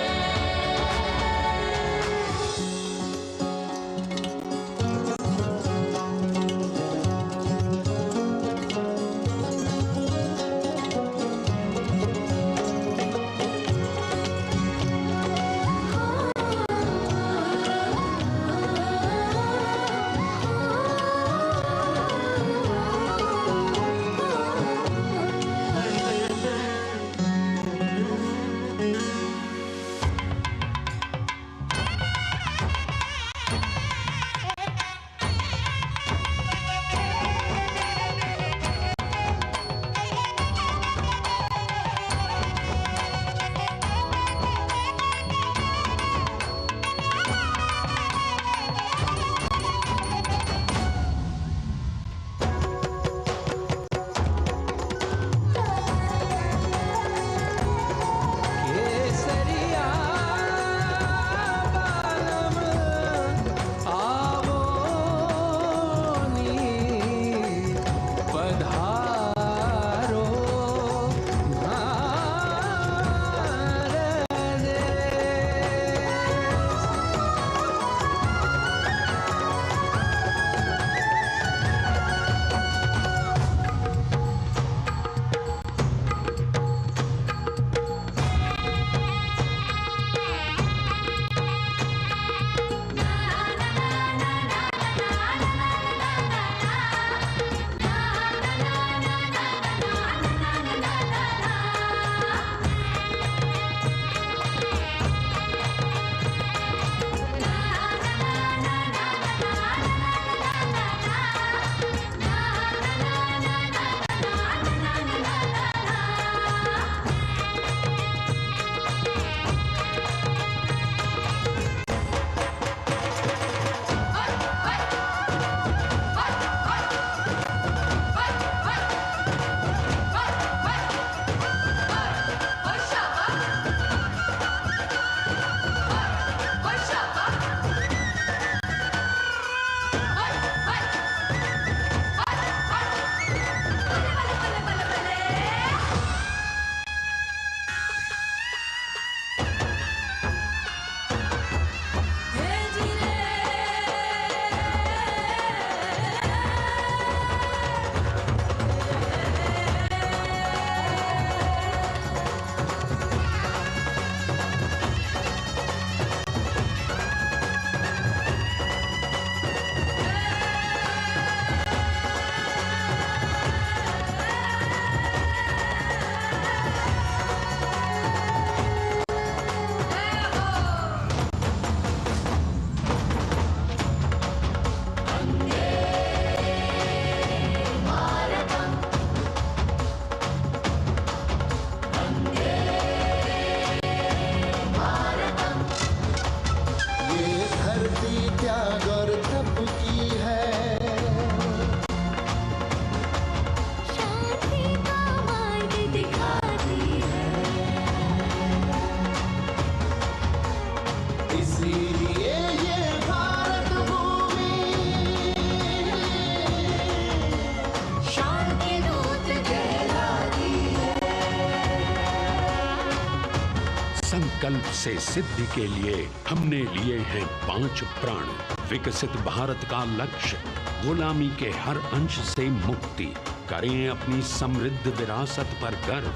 संकल्प से सिद्धि के लिए हमने लिए हैं 5 प्रण। विकसित भारत का लक्ष्य, गुलामी के हर अंश से मुक्ति, करें अपनी समृद्ध विरासत पर गर्व,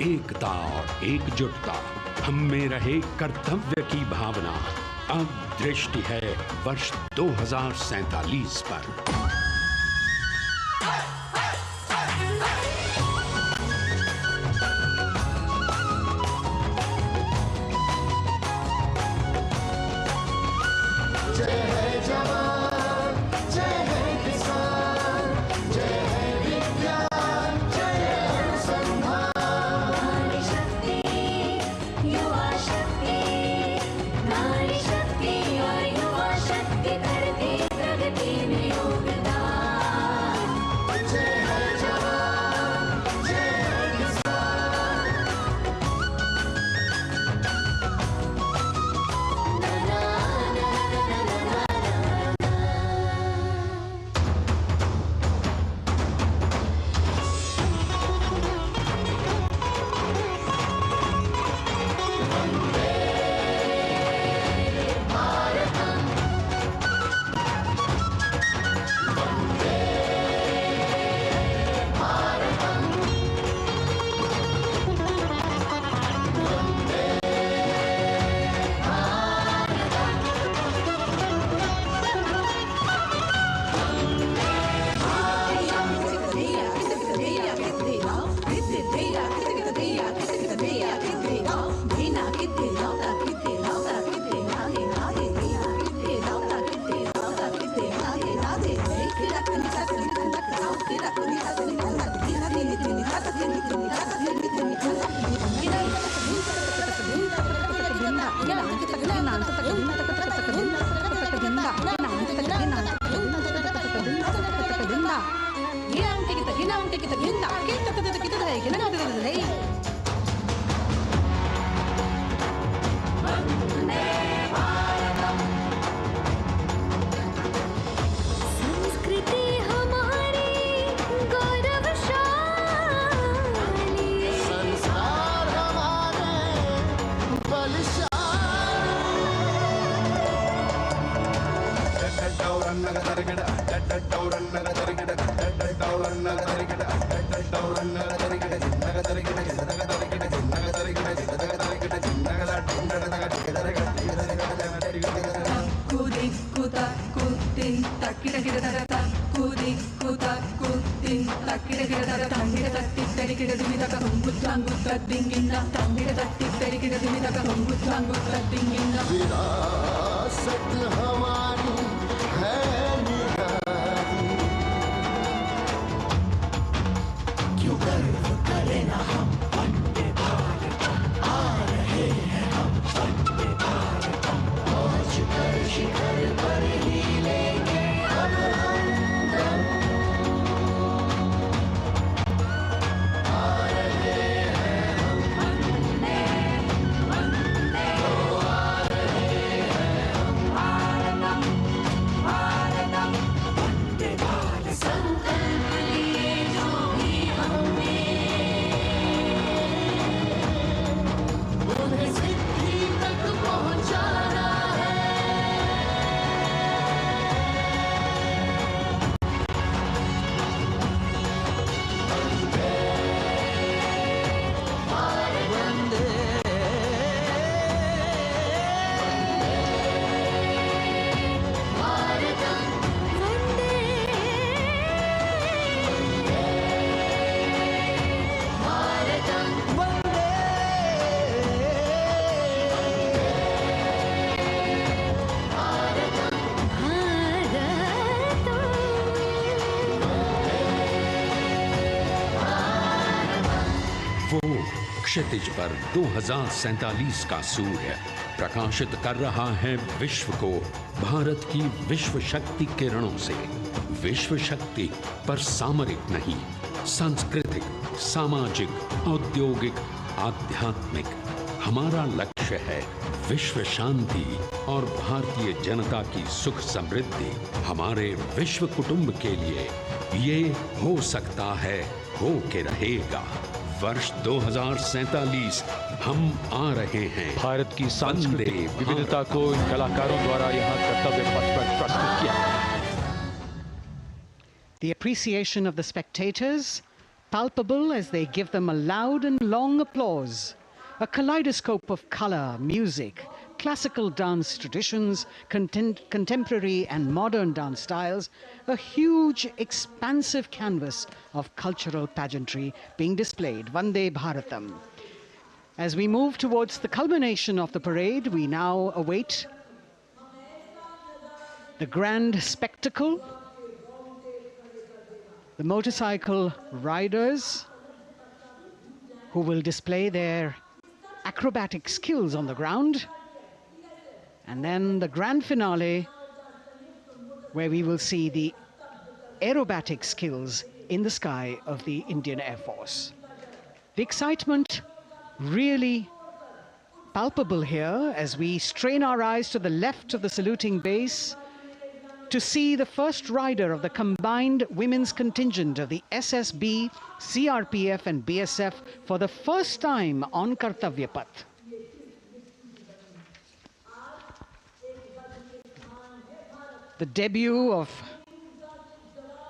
एकता और एकजुटता, हम में रहे कर्तव्य की भावना। अब दृष्टि है वर्ष 2047 पर। विरासत हमारी है निराली, क्यों गर्व करें ना हम वंदे भारतम, आ रहे हैं हम वंदे भारतम, पहुंच कर शिखर पर ही लेंगे अब हम दम। आ रहे हैं हम वंदे वंदे, आ रहे हैं हम भारतम भारतम वंदे भारतम। संकल्प लिए जो भी हमने उन्हें सिद्धि तक पहुंचाना है। वंदे भारतम वंदे भारतम वंदे भारतम वो क्षितिज पर 2047 का सूर्य प्रकाशित कर रहा है विश्व को भारत की विश्व शक्ति किरणों से। विश्व शक्ति पर सामरिक नहीं, सांस्कृतिक, सामाजिक, औद्योगिक, आध्यात्मिक। हमारा लक्ष्य है विश्व शांति और भारतीय जनता की सुख समृद्धि। हमारे विश्व कुटुंब के लिए ये हो सकता है, हो के रहेगा। वर्ष 2047 हम आ रहे हैं। भारत की सांस्कृतिक विविधता को इन कलाकारों द्वारा यहाँ कर्तव्य पथ पर प्रस्तुत किया गया। The appreciation of the spectators, palpable as they give them a loud and long applause. A kaleidoscope of color, music, classical dance traditions, contemporary and modern dance styles, a huge, expansive canvas of cultural pageantry being displayed, Vande Bharatam. As we move towards the culmination of the parade, we now await the grand spectacle. The motorcycle riders who will display their acrobatic skills on the ground, and then the grand finale where we will see the aerobatic skills in the sky of the Indian Air Force. The excitement really palpable here as we strain our eyes to the left of the saluting base to see the first rider of the combined women's contingent of the SSB, CRPF and BSF for the first time on Kartavya Path. The debut of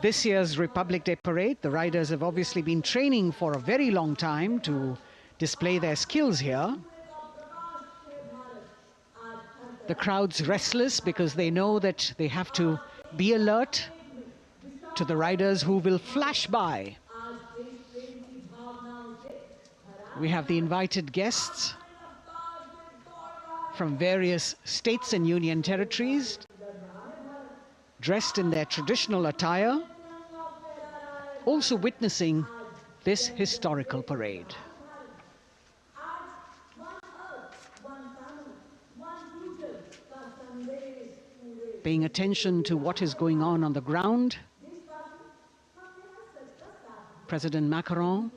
this year's Republic Day Parade. The riders have obviously been training for a very long time to display their skills here. The crowd's restless because they know that they have to be alert to the riders who will flash by. We have the invited guests from various states and union territories, dressed in their traditional attire, also witnessing this historical parade. Paying attention to what is going on the ground, President Macron,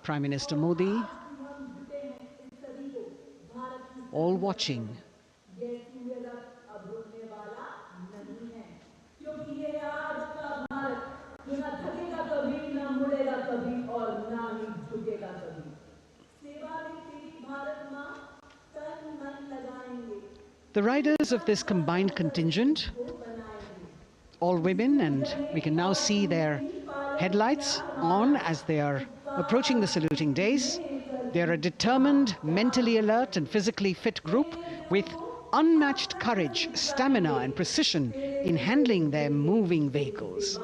Prime Minister Modi, all watching. The riders of this combined contingent, all women, and we can now see their headlights on as they are approaching the saluting days. They are a determined, mentally alert and physically fit group with unmatched courage, stamina and precision in handling their moving vehicles.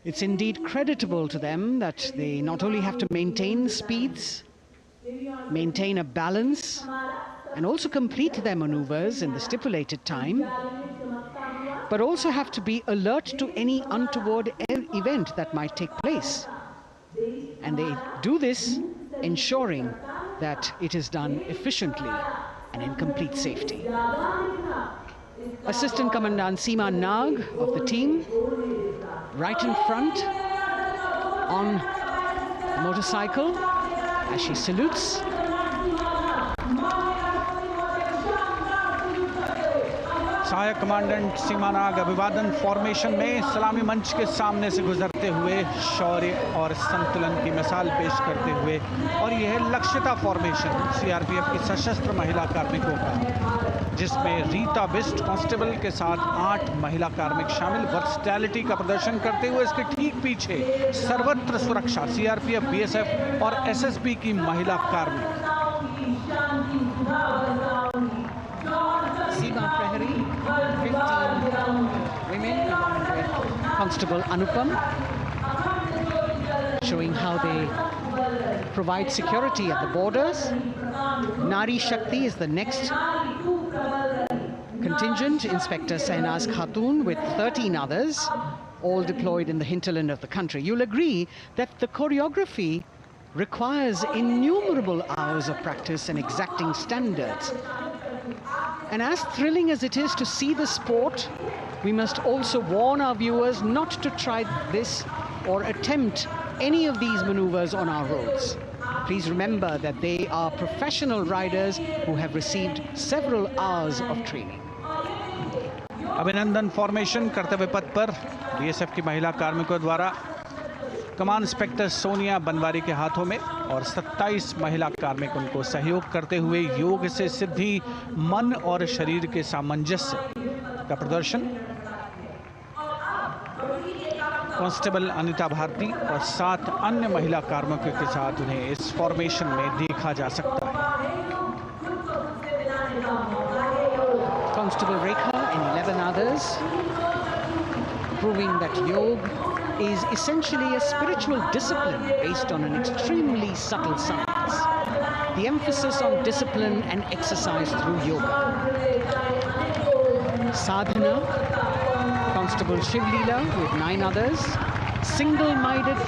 It's indeed creditable to them that they not only have to maintain speeds, maintain a balance, and also complete their maneuvers in the stipulated time, but also have to be alert to any untoward event that might take place. And they do this ensuring that it is done efficiently and in complete safety. Assistant Commandant Seema Nag of the team, right in front on the motorcycle as she salutes. सहायक commandant सीमा नाग अभिवादन formation में सलामी मंच के सामने से गुजरते हुए शौर्य और संतुलन की मिसाल पेश करते हुए, और यह है लक्ष्यता फॉर्मेशन सीआरपीएफ की सशस्त्र महिला कार्मिकों का, जिसमें रीता बिस्ट कांस्टेबल के साथ 8 महिला कार्मिक शामिल वर्सटैलिटी का प्रदर्शन करते हुए इसके ठीक पीछे सर्वत्र सुरक्षा सीआरपीएफ, बीएसएफ और एसएसबी की महिला कार्मिक। Seema Prahari, 15 women along with Constable Anupam, showing how they provide security at the borders. Nari Shakti is the next contingent, Inspector Sainaz Khatun with 13 others, all deployed in the hinterland of the country. You'll agree that the choreography requires innumerable hours of practice and exacting standards. And as thrilling as it is to see the sport, we must also warn our viewers not to try this or attempt any of these maneuvers on our roads. Please remember that they are professional riders who have received several hours of training. अभिनंदन formation कर्तव्य पथ पर BSF की महिला कार्मिकों द्वारा कमान inspector Sonia Banwari के हाथों में और 27 महिला कार्मिक उनको सहयोग करते हुए योग से सिद्धि, मन और शरीर के सामंजस्य का प्रदर्शन। कांस्टेबल अनिता भारती और 7 अन्य महिला कार्मिकों के साथ उन्हें इस फॉर्मेशन में देखा जा सकता है। Constable Rekha and 11 others, proving that yoga is essentially a spiritual discipline based on an extremely subtle science. The emphasis on discipline and exercise through yoga. Sadhana, Constable Shivleela with 9 others, single-minded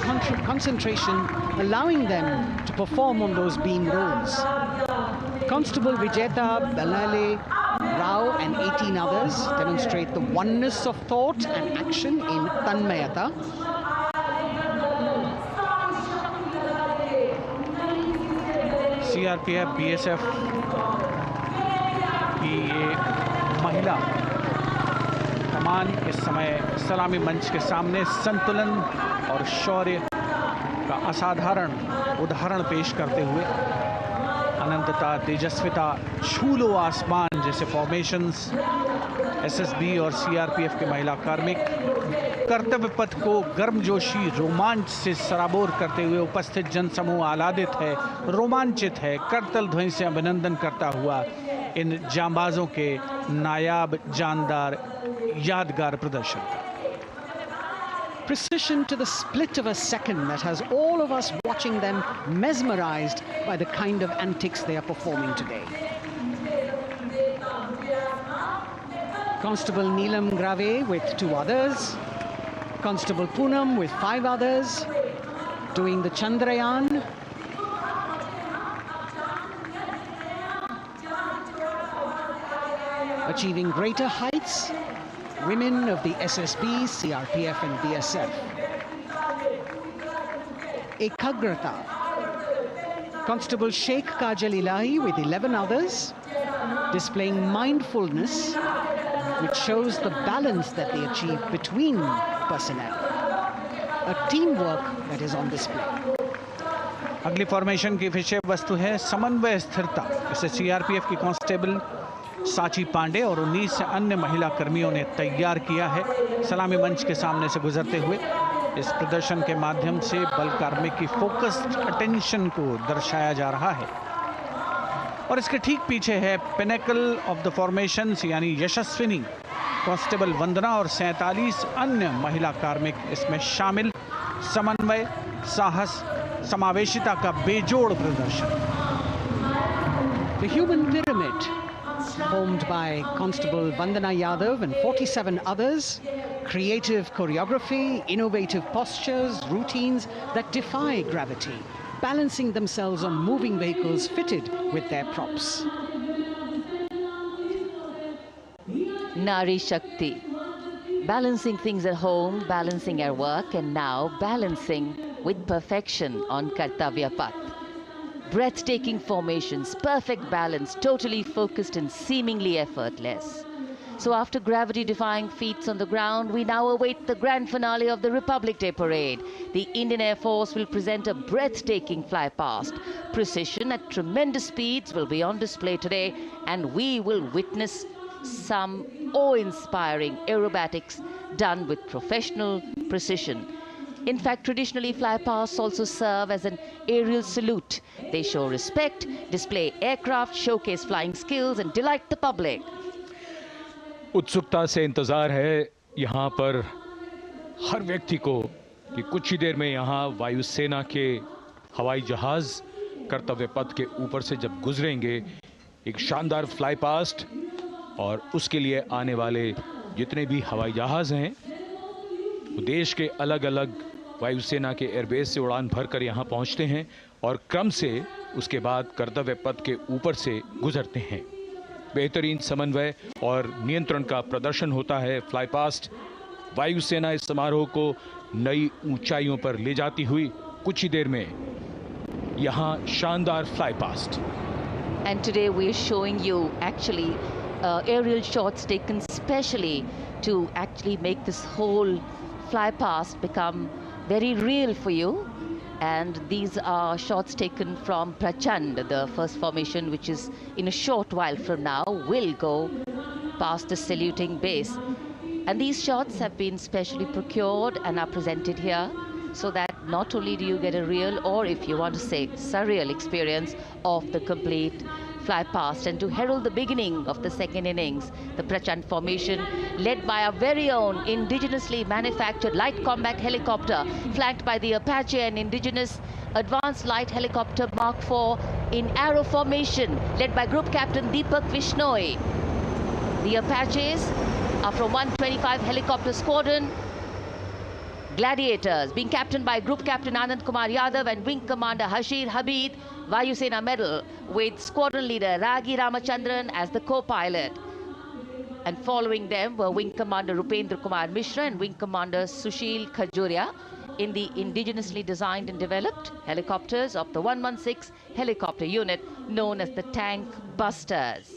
concentration, allowing them to perform on those beam roles. Constable Vijeta Balale Rao and 18 others demonstrate the oneness of thought and action in Tanmayata. CRPF, BSF की ये महिला कमान इस समय सलामी मंच के सामने संतुलन और शौर्य का असाधारण उदाहरण पेश करते हुए अनंतता, तेजस्विता, छू लो आसमान जैसे फॉर्मेशंस एसएसबी और सीआरपीएफ के महिला कार्मिक कर्तव्य पथ को गर्मजोशी रोमांच से सराबोर करते हुए उपस्थित जनसमूह आह्लादित है, रोमांचित है, करतल ध्वनि से अभिनंदन करता हुआ इन जांबाजों के नायाब, जानदार, यादगार प्रदर्शन का। Precision to the split of a second that has all of us watching them mesmerized by the kind of antics they are performing today. Constable Neelam Grave with 2 others, Constable Poonam with 5 others, doing the Chandrayaan. Achieving greater heights, women of the SSB, CRPF and BSF. Ekagrata. Constable Sheikh Kajal Ilahi with 11 others, displaying mindfulness, which shows the balance that they achieve between personnel. A teamwork that is on display. अगली formation की विषय वस्तु है समन्वय स्थिरता। इसे CRPF की constable साची पांडे और 19 अन्य महिला कर्मियों ने तैयार किया है। सलामी मंच के सामने से गुजरते हुए इस प्रदर्शन के माध्यम से बल कार्मिक की फोकस्ड अटेंशन को दर्शाया जा रहा है। और इसके ठीक पीछे है पिनेकल ऑफ द फॉर्मेशंस यानी यशस्विनी कांस्टेबल वंदना और 47 अन्य महिला कार्मिक इसमें शामिल। समन्वय, साहस, समावेशिता का बेजोड़ प्रदर्शन। The human pyramid, formed by Constable Vandana Yadav and 47 others, creative choreography, innovative postures, routines that defy gravity, balancing themselves on moving vehicles fitted with their props. Nari Shakti, balancing things at home, balancing at work, and now balancing with perfection on Kartavya Path. Breathtaking formations, perfect balance, totally focused and seemingly effortless. So after gravity-defying feats on the ground, we now await the grand finale of the Republic Day Parade. The Indian Air Force will present a breathtaking fly past. Precision at tremendous speeds will be on display today, and we will witness some awe-inspiring aerobatics done with professional precision. In fact, traditionally, flypasts also serve as an aerial salute. They show respect, display aircraft, showcase flying skills, and delight the public. उत्सुकता से इंतजार है यहाँ पर हर व्यक्ति को कि कुछ ही देर में यहाँ वायुसेना के हवाई जहाज कर्तव्य पथ के ऊपर से जब गुजरेंगे, एक शानदार फ्लाई पास्ट, और उसके लिए आने वाले जितने भी हवाई जहाज हैं वो देश के अलग अलग वायुसेना के एयरबेस से उड़ान भरकर यहाँ पहुँचते हैं और क्रम से उसके बाद कर्तव्य पथ के ऊपर से गुजरते हैं। बेहतरीन समन्वय और नियंत्रण का प्रदर्शन होता है। फ्लाई पास्ट वायुसेना इस समारोह को नई ऊंचाइयों पर ले जाती हुई कुछ ही देर में यहाँ शानदार fly past. And today we are showing you actually aerial shots taken specially to actually make this whole fly past become very real for you. And these are shots taken from Prachand, the first formation, which is in a short while from now will go past the saluting base. And these shots have been specially procured and are presented here so that not only do you get a real, or if you want to say surreal experience of the complete fly past, and to herald the beginning of the second innings, the Prachand formation led by our very own indigenously manufactured light combat helicopter, flanked by the Apache and indigenous advanced light helicopter Mark IV in arrow formation, led by Group Captain Deepak Vishnoi. The Apaches are from 125 Helicopter Squadron. Gladiators, being captained by Group Captain Anand Kumar Yadav and Wing Commander Hashir Habib, Vayu Sena Medal, with Squadron Leader Ragi Ramachandran as the co-pilot. And following them were Wing Commander Rupendra Kumar Mishra and Wing Commander Sushil Khajuria in the indigenously designed and developed helicopters of the 116 helicopter unit known as the Tank Busters.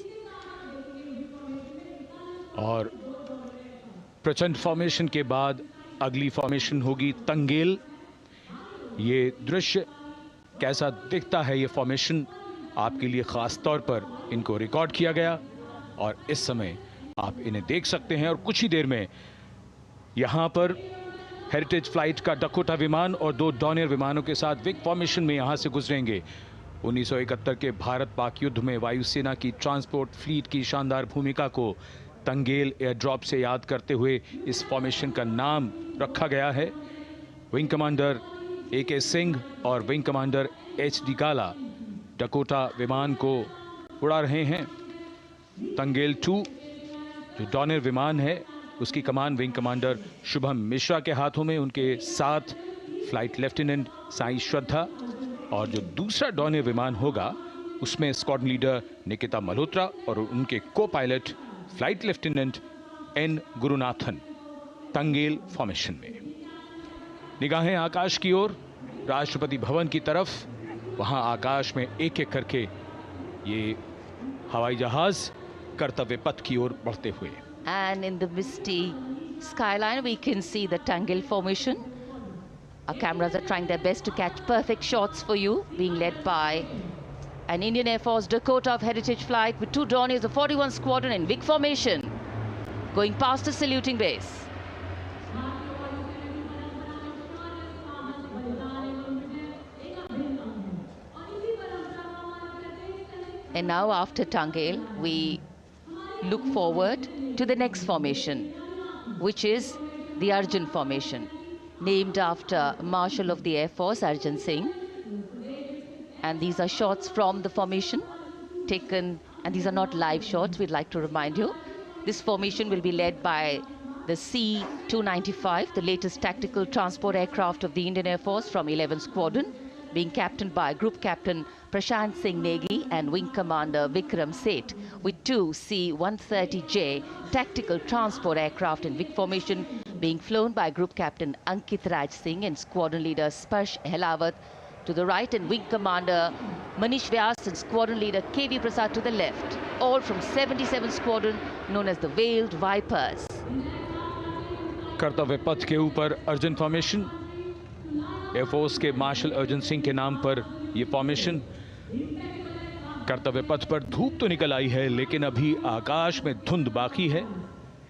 और प्रचंड formation के बाद अगली formation होगी तंगेल। ये दृश्य कैसा दिखता है, ये फॉर्मेशन आपके लिए खास तौर पर इनको रिकॉर्ड किया गया और इस समय आप इन्हें देख सकते हैं। और कुछ ही देर में यहां पर हेरिटेज फ्लाइट का डकोटा विमान और 2 डॉनियर विमानों के साथ विग फॉर्मेशन में यहां से गुजरेंगे। 1971 के भारत पाक युद्ध में वायुसेना की ट्रांसपोर्ट फ्लीट की शानदार भूमिका को तंगेल एयर ड्रॉप से याद करते हुए इस फॉर्मेशन का नाम रखा गया है। विंग कमांडर AK सिंह और विंग कमांडर HD काला डकोटा विमान को उड़ा रहे हैं। तंगेल 2 जो डॉनियर विमान है उसकी कमान विंग कमांडर शुभम मिश्रा के हाथों में, उनके साथ फ्लाइट लेफ्टिनेंट साई श्रद्धा, और जो दूसरा डॉनियर विमान होगा उसमें स्क्वाड्रन लीडर निकिता मल्होत्रा और उनके को pilot flight lieutenant N Gurunathan. Tangail formation में निगाहें आकाश की ओर, राष्ट्रपति भवन की तरफ। वहां आकाश में एक एक करके ये हवाई जहाज कर्तव्य पथ की ओर बढ़ते हुए। And in the misty skyline we can see the Tangel formation. Our cameras are trying their best to catch perfect shots for you, being led by an Indian Air Force Dakota of Heritage Flight with 2 Dorniers of 41 Squadron in big formation, going past the saluting base. And now after Tangel, we look forward to the next formation, which is the Arjun formation, named after Marshal of the Air Force Arjun Singh. And these are shots from the formation taken, and these are not live shots, we'd like to remind you. This formation will be led by the C-295, the latest tactical transport aircraft of the Indian Air Force from 11 Squadron, being captained by Group Captain Prashant Singh Negi and Wing Commander Vikram Seth, with 2 C-130J tactical transport aircraft in big formation being flown by Group Captain Ankit Raj Singh and Squadron Leader Sparsh Helawat to the right, and Wing Commander Manish Vyas and Squadron Leader KV Prasad to the left, all from 77 Squadron known as the Veiled Vipers. कर्तव्य पथ के ऊपर Arjun formation, air force के martial Arjun Singh के नाम पर यह formation. कर्तव्य पथ पर धूप तो निकल आई है लेकिन अभी आकाश में धुंध बाकी है,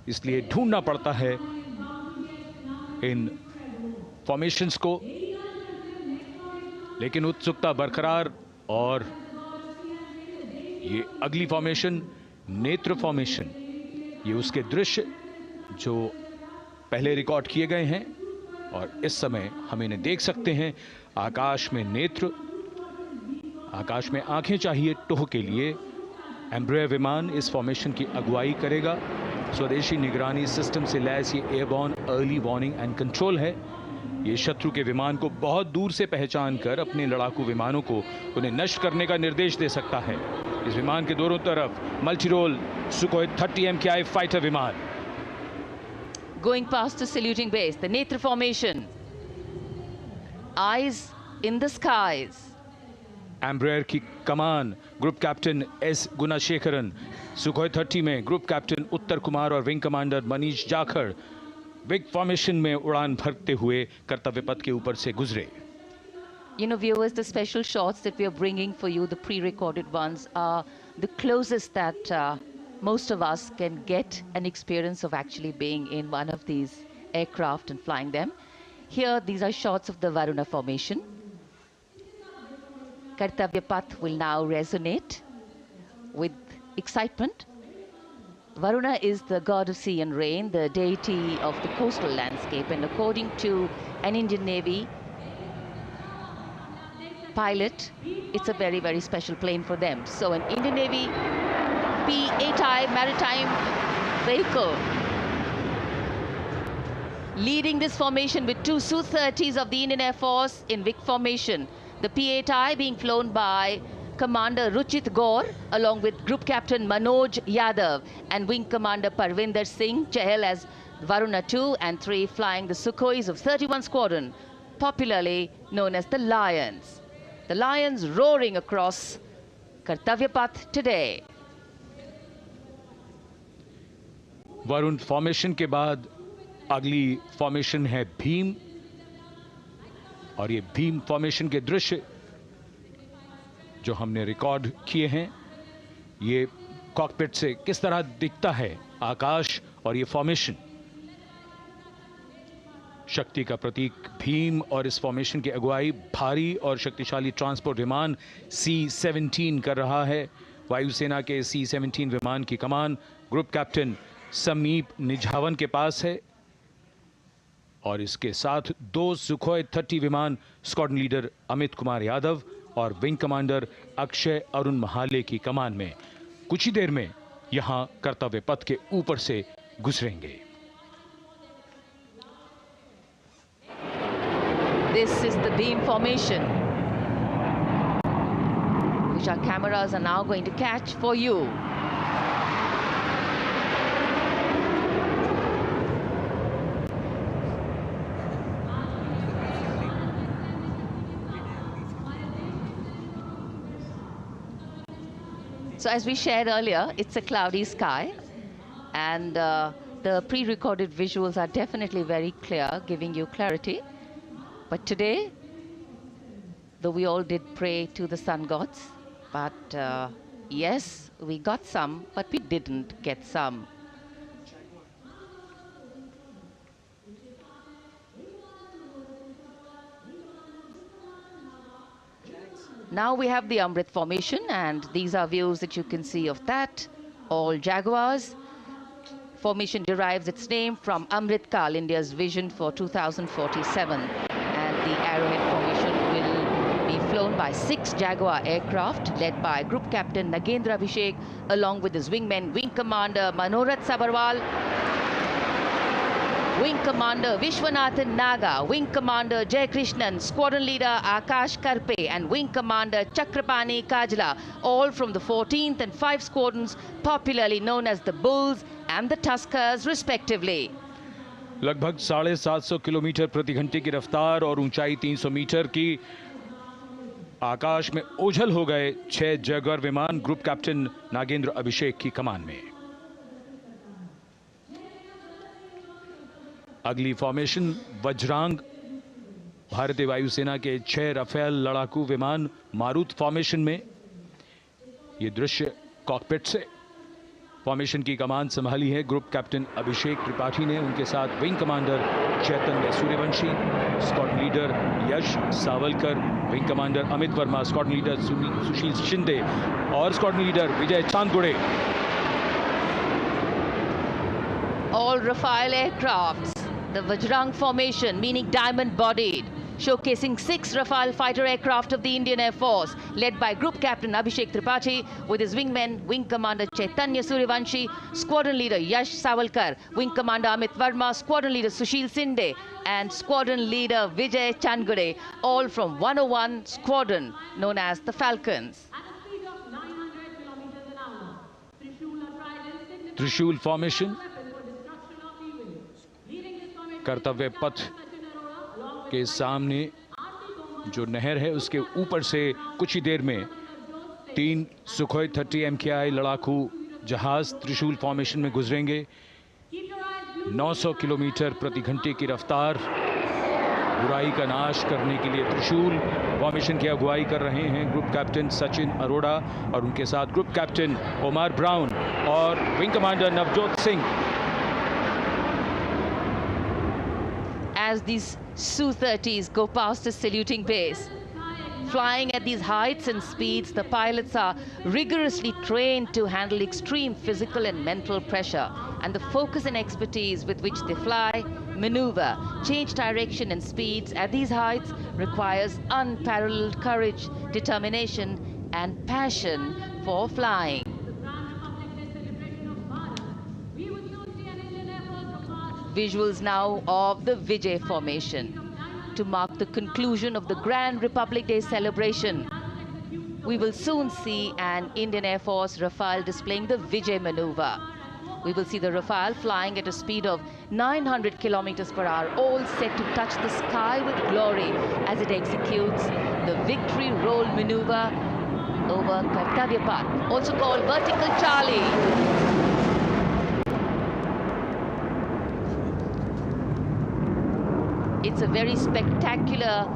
इसलिए ढूंढना पड़ता है इन फॉर्मेशंस को, लेकिन उत्सुकता बरकरार। और ये अगली फॉर्मेशन नेत्र फॉर्मेशन, ये उसके दृश्य जो पहले रिकॉर्ड किए गए हैं और इस समय हम इन्हें देख सकते हैं। आकाश में नेत्र, आकाश में आंखें चाहिए टोह के लिए। एम्ब्रेयर विमान इस फॉर्मेशन की अगुवाई करेगा। स्वदेशी निगरानी सिस्टम से लैस ये airborne early warning and control है। ये शत्रु के विमान को बहुत दूर से पहचान कर अपने लड़ाकू विमानों को उन्हें नष्ट करने का निर्देश दे सकता है। इस विमान के दोनों तरफ multi role Sukhoi 30 MKI fighter विमान। Going past the saluting base, the Netra formation, eyes in the skies. Embraer की कमान group captain S Gunasekaran, Sukhoi 30 में ग्रुप कैप्टन उत्तर कुमार और wing commander Manish Jakhar, vic formation में उड़ान भरते हुए कर्तव्य पथ के ऊपर से गुजरे। You know, viewers, the special shots that we are bringing for you, the pre-recorded ones, are the closest that most of us can get an experience of actually being in one of these aircraft and flying them. Here, these are shots of the Varuna formation. Kartavya Path will now resonate with excitement. Varuna is the god of sea and rain, the deity of the coastal landscape, and according to an Indian Navy pilot, it's a very, very special plane for them. So an Indian Navy P-8I maritime vehicle leading this formation with two Su-30s of the Indian Air Force in Vic formation. The P-8I being flown by Commander Ruchit Gaur along with Group Captain Manoj Yadav and Wing Commander Parvinder Singh Chahal as Varuna 2 and 3 flying the Sukhois of 31 Squadron, popularly known as the Lions. The Lions roaring across Kartavya Path today. Varun formation के बाद अगली formation है भीम, और ये Bhim formation के दृश्य जो हमने रिकॉर्ड किए हैं, ये कॉकपिट से किस तरह दिखता है आकाश और ये फॉर्मेशन। शक्ति का प्रतीक भीम और इस फॉर्मेशन की अगुवाई भारी और शक्तिशाली ट्रांसपोर्ट विमान C-17 कर रहा है। वायुसेना के C-17 विमान की कमान ग्रुप कैप्टन समीप निझावन के पास है, और इसके साथ 2 सुखोई 30 विमान स्क्वाड्रन लीडर अमित कुमार यादव और विंग कमांडर अक्षय अरुण महाले की कमान में कुछ ही देर में यहां कर्तव्य पथ के ऊपर से गुजरेंगे। This is the beam formation, which our cameras are now going to catch for you. So as we shared earlier, it's a cloudy sky, and the pre-recorded visuals are definitely very clear, giving you clarity. But today, though we all did pray to the sun gods, but yes, we got some, but we didn't get some. Now we have the Amrit formation, and these are views that you can see of that. All Jaguars. Formation derives its name from Amrit Kal, India's vision for 2047. And the Arrowhead formation will be flown by 6 Jaguar aircraft led by Group Captain Nagendra Abhishek along with his wingmen, Wing Commander Manorat Sabarwal, Wing Commander Vishwanathan Naga, Wing Commander Jay Krishnan, Squadron Leader Akash Karpe and Wing Commander Chakrapani Kajla, all from the 14th and 5 squadrons popularly known as the Bulls and the Tuskers respectively. लगभग 750 kilometre प्रति घंटे की रफ्तार और ऊंचाई 300 metre की आकाश में ओझल हो गए 6 जैगुआर विमान ग्रुप कैप्टन नागेंद्र अभिषेक की कमान में। अगली फॉर्मेशन वज्रांग, भारतीय वायुसेना के 6 राफेल लड़ाकू विमान मारुत फॉर्मेशन में। ये दृश्य कॉकपिट से। फॉर्मेशन की कमान संभाली है ग्रुप कैप्टन अभिषेक त्रिपाठी ने, उनके साथ wing commander Chaitanya Suryavanshi, squadron leader Yash Savalkar, wing commander Amit Verma, squadron leader Sushil Shinde और squadron leader Vijay Chandgude. All Rafale aircrafts, the Vajrang formation, meaning diamond-bodied, showcasing 6 Rafale fighter aircraft of the Indian Air Force, led by Group Captain Abhishek Tripathi, with his wingmen, Wing Commander Chaitanya Suryavanshi, Squadron Leader Yash Savalkar, Wing Commander Amit Verma, Squadron Leader Sushil Sinde, and Squadron Leader Vijay Chandgure, all from 101 Squadron, known as the Falcons. त्रिशूल formation, कर्तव्य पथ के सामने जो नहर है उसके ऊपर से कुछ ही देर में 3 सुखोई 30 MKI लड़ाकू जहाज त्रिशूल फॉर्मेशन में गुजरेंगे। 900 किलोमीटर प्रति घंटे की रफ्तार, बुराई का नाश करने के लिए त्रिशूल फॉर्मेशन की अगुवाई कर रहे हैं ग्रुप कैप्टन सचिन अरोड़ा और उनके साथ ग्रुप कैप्टन ओमार ब्राउन और wing commander Navjot Singh. As these Su-30s go past the saluting base, flying at these heights and speeds, the pilots are rigorously trained to handle extreme physical and mental pressure, and the focus and expertise with which they fly, maneuver, change direction and speeds at these heights requires unparalleled courage, determination and passion for flying. Visuals now of the Vijay formation to mark the conclusion of the Grand Republic Day celebration. We will soon see an Indian Air Force Rafale displaying the Vijay maneuver. We will see the Rafale flying at a speed of 900 kilometers per hour, all set to touch the sky with glory as it executes the victory roll maneuver over Kartavya Path, also called Vertical Charlie. It's a very spectacular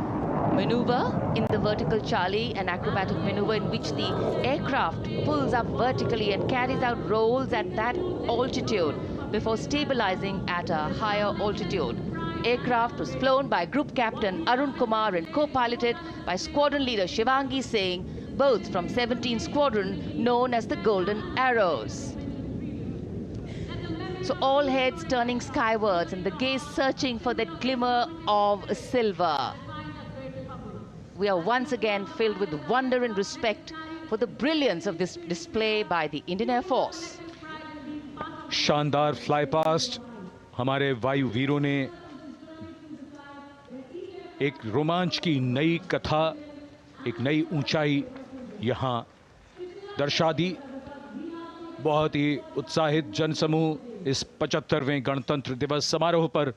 maneuver in the Vertical Charlie, an acrobatic maneuver in which the aircraft pulls up vertically and carries out rolls at that altitude before stabilizing at a higher altitude. Aircraft was flown by Group Captain Arun Kumar and co-piloted by Squadron Leader Shivangi Singh, both from 17th Squadron known as the Golden Arrows. So all heads turning skywards and the gaze searching for that glimmer of silver. We are once again filled with wonder and respect for the brilliance of this display by the Indian Air Force. शानदार fly past हमारे वायु वीरों ने एक रोमांच की नई कथा, एक नई ऊंचाई यहां दर्शा दी। बहुत ही उत्साहित जनसमूह इस 75वें गणतंत्र दिवस समारोह पर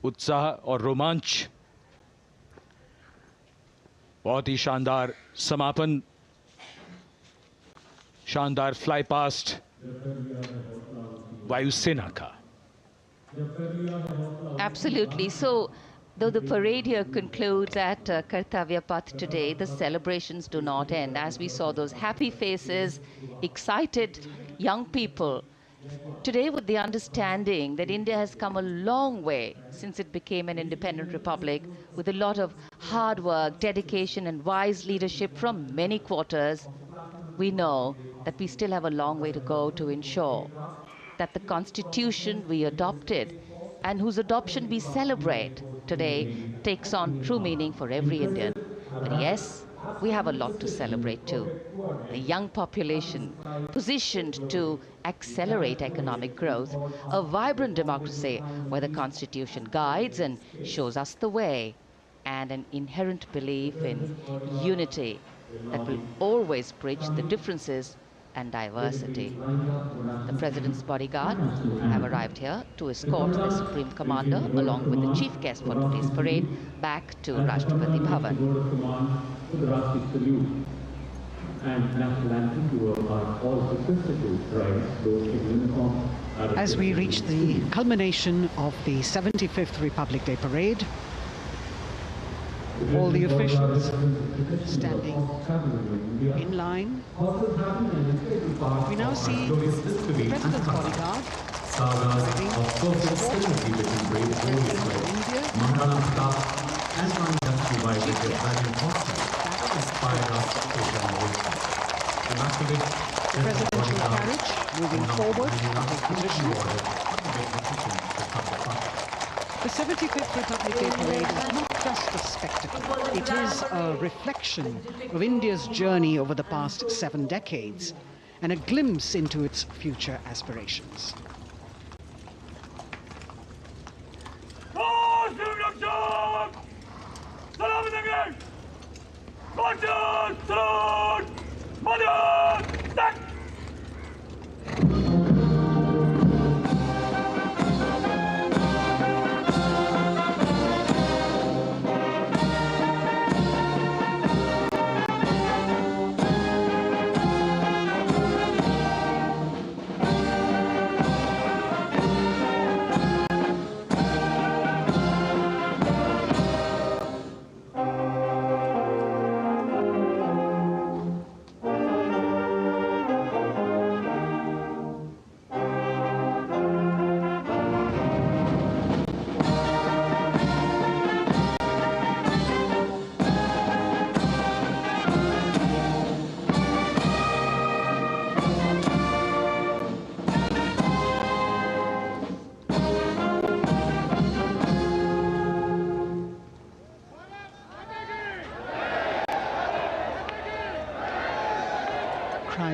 उत्साह और रोमांच, बहुत ही शानदार समापन, शानदार फ्लाई पास्ट वायुसेना का। Absolutely. So, though the parade here concludes at Kartavya Path today, the celebrations do not end. As we saw those happy faces, excited young people, today with the understanding that India has come a long way since it became an independent republic, with a lot of hard work, dedication and wise leadership from many quarters, we know that we still have a long way to go to ensure that the constitution we adopted and whose adoption we celebrate today takes on true meaning for every Indian. But yes, we have a lot to celebrate too. The young population positioned to accelerate economic growth, a vibrant democracy where the constitution guides and shows us the way, and an inherent belief in unity that will always bridge the differences and diversity. The President's bodyguard have arrived here to escort the Supreme Commander along with the chief guest for today's parade back to Rashtrapati Bhavan. As we reach the culmination of the 75th Republic Day parade, all the officials standing in line. We now see the President's bodyguard riding the presidential carriage moving forward to position. The 75th Republic Day parade is not just a spectacle. It is a reflection of India's journey over the past 7 decades and a glimpse into its future aspirations.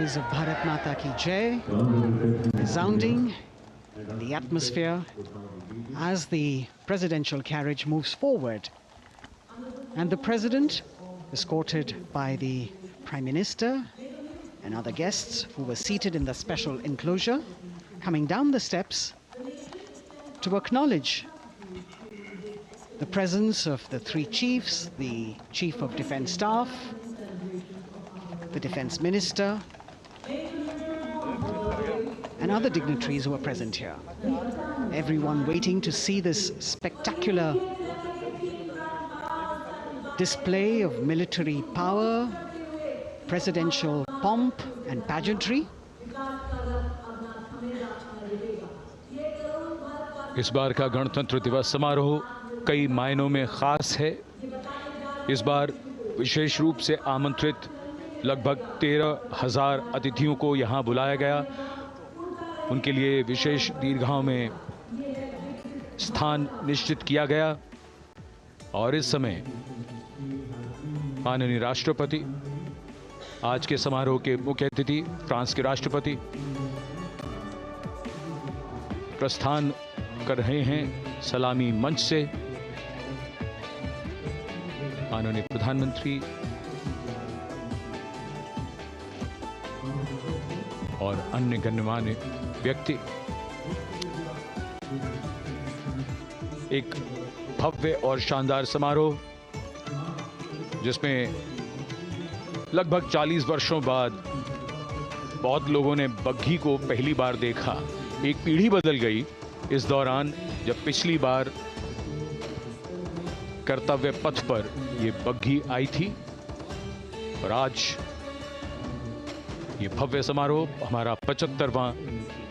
voices of Bharat Mata Ki Jai resounding in the atmosphere as the presidential carriage moves forward. And the president, escorted by the Prime Minister and other guests who were seated in the special enclosure, coming down the steps to acknowledge the presence of the three chiefs, the Chief of Defence Staff, the Defence Minister, and other dignitaries who are present here. Everyone waiting to see this spectacular display of military power, presidential pomp and pageantry. इस बार का गणतंत्र दिवस समारोह कई मायनों में खास है। इस बार विशेष रूप से आमंत्रित लगभग 13,000 अतिथियों को यहां बुलाया गया। उनके लिए विशेष दीर्घाओं में स्थान निश्चित किया गया और इस समय माननीय राष्ट्रपति, आज के समारोह के मुख्य अतिथि फ्रांस के राष्ट्रपति प्रस्थान कर रहे हैं सलामी मंच से। माननीय प्रधानमंत्री और अन्य गण्यमान्य व्यक्ति एक भव्य और शानदार समारोह जिसमें लगभग 40 वर्षों बाद बहुत लोगों ने बग्घी को पहली बार देखा। एक पीढ़ी बदल गई इस दौरान, जब पिछली बार कर्तव्य पथ पर ये बग्घी आई थी और आज ये भव्य समारोह हमारा 75वां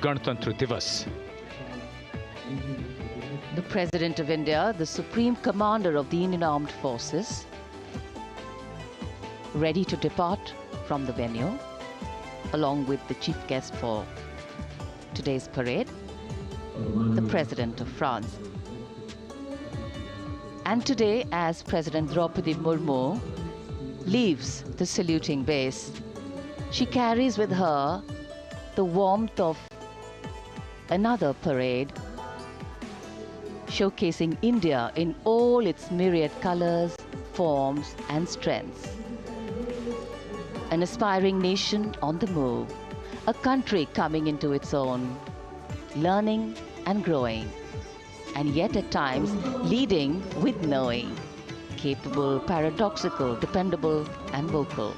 गणतंत्र दिवस। The President of India, the Supreme Commander of the Indian Armed Forces, ready to depart from the venue, along with the chief guest for today's parade, the President of France. And today, as President Draupadi Murmu leaves the saluting base, she carries with her the warmth of another parade, showcasing India in all its myriad colors, forms, and strengths. An aspiring nation on the move, a country coming into its own, learning and growing, and yet at times leading with knowing, capable, paradoxical, dependable, and vocal.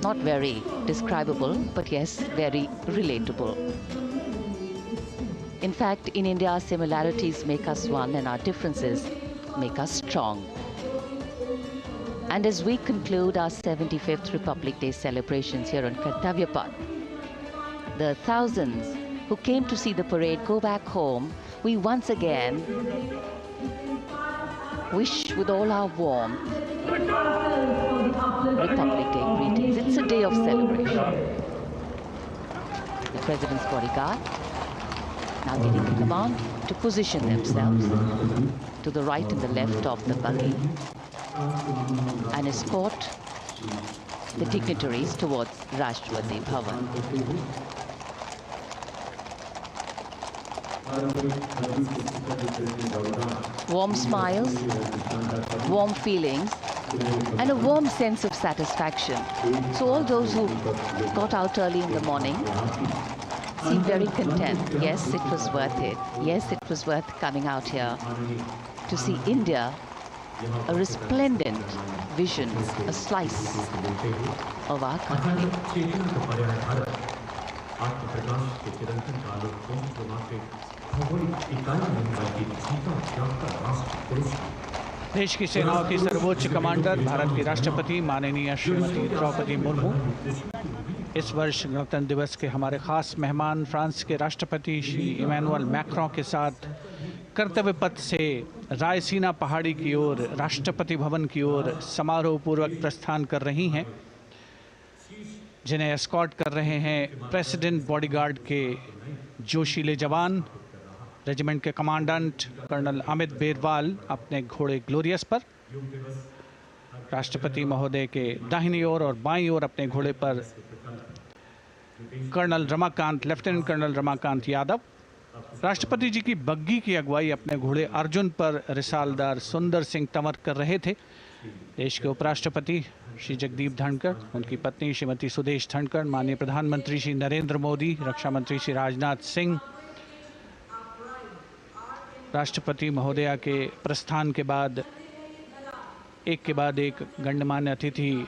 Not very describable, but yes, very relatable. In fact, in India, similarities make us one and our differences make us strong. And as we conclude our 75th Republic Day celebrations here on Kartavya, the thousands who came to see the parade go back home, we once again wish with all our warmth Republic Day greetings. It's a day of celebration. The President's bodyguard now getting the command to position themselves to the right and the left of the buggy and escort the dignitaries towards Rashtrapati Bhavan. Warm smiles, warm feelings, and a warm sense of satisfaction. So all those who got out early in the morning seem very content. Yes, it was worth it. Yes, it was worth coming out here to see India, a resplendent vision, a slice of our country. देश की सेनाओं की सर्वोच्च commander Bharat की राष्ट्रपति माननीय श्रीमती द्रौपदी मुर्मू इस वर्ष गणतंत्र दिवस के हमारे खास मेहमान फ्रांस के राष्ट्रपति श्री इमैनुअल मैक्रों के साथ कर्तव्य पथ से रायसीना पहाड़ी की ओर राष्ट्रपति भवन की ओर समारोह पूर्वक प्रस्थान कर रही हैं, जिन्हें एस्कॉर्ट कर रहे हैं प्रेसिडेंट बॉडीगार्ड के जोशीले जवान, रेजिमेंट के कमांडेंट कर्नल अमित बेरवाल अपने घोड़े ग्लोरियस पर। राष्ट्रपति महोदय के दाहिनी ओर और बाईं ओर अपने घोड़े पर colonel Ramakant, lieutenant colonel Ramakant Yadav. राष्ट्रपति जी की बग्गी की अगुवाई अपने घोड़े अर्जुन पर रिसालदार सुंदर सिंह तंवर कर रहे थे। देश के उपराष्ट्रपति श्री जगदीप धनखड़, उनकी पत्नी श्रीमती सुदेश धनखड़, माननीय प्रधानमंत्री श्री नरेंद्र मोदी, रक्षा मंत्री श्री राजनाथ सिंह, राष्ट्रपति महोदया के प्रस्थान के बाद एक के बाद एक गणमान्य अतिथि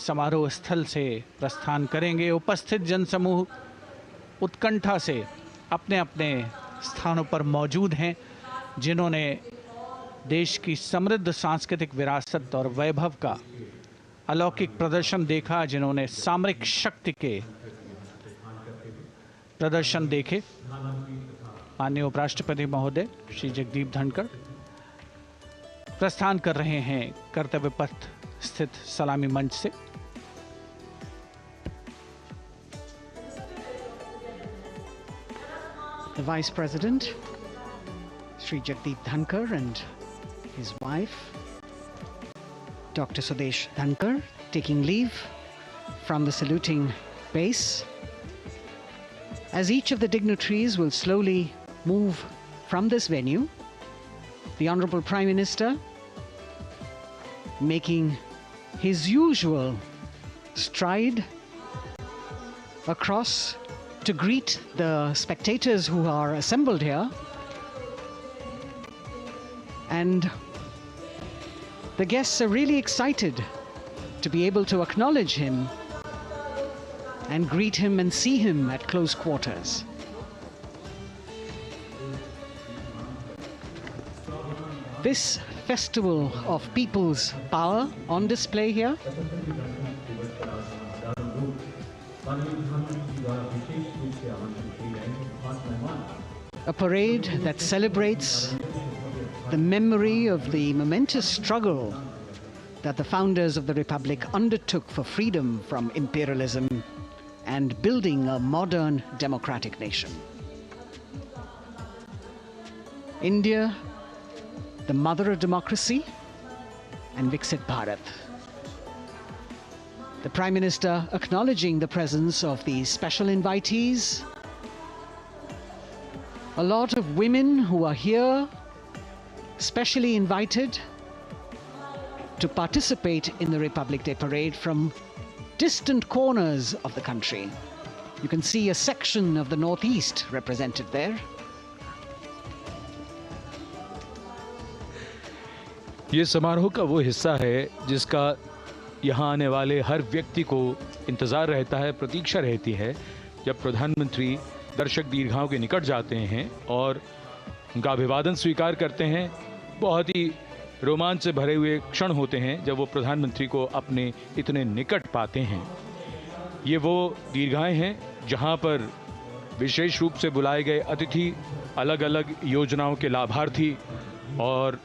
समारोह स्थल से प्रस्थान करेंगे। उपस्थित जनसमूह उत्कंठा से अपने अपने स्थानों पर मौजूद हैं। जिन्होंने देश की समृद्ध सांस्कृतिक विरासत और वैभव का अलौकिक प्रदर्शन देखा, जिन्होंने सामरिक शक्ति के प्रदर्शन देखे। माननीय उपराष्ट्रपति महोदय श्री जगदीप धनखड़ प्रस्थान कर रहे हैं कर्तव्य पथ स्थित सलामी मंच से। The Vice President, Sri Jagdeep Dhankar, and his wife, Dr. Sudesh Dhankar, taking leave from the saluting base. As each of the dignitaries will slowly move from this venue, the Honorable Prime Minister making his usual stride across to greet the spectators who are assembled here. And the guests are really excited to be able to acknowledge him and greet him and see him at close quarters. This festival of people's power on display here, a parade that celebrates the memory of the momentous struggle that the founders of the Republic undertook for freedom from imperialism and building a modern democratic nation. India, the mother of democracy, and Viksit Bharat. The Prime Minister acknowledging the presence of these special invitees. A lot of women who are here, specially invited to participate in the Republic Day Parade from distant corners of the country. You can see a section of the Northeast represented there. ये समारोह का वो हिस्सा है जिसका यहाँ आने वाले हर व्यक्ति को इंतज़ार रहता है, प्रतीक्षा रहती है, जब प्रधानमंत्री दर्शक दीर्घाओं के निकट जाते हैं और उनका अभिवादन स्वीकार करते हैं। बहुत ही रोमांच से भरे हुए क्षण होते हैं जब वो प्रधानमंत्री को अपने इतने निकट पाते हैं। ये वो दीर्घाएं हैं जहाँ पर विशेष रूप से बुलाए गए अतिथि, अलग अलग योजनाओं के लाभार्थी और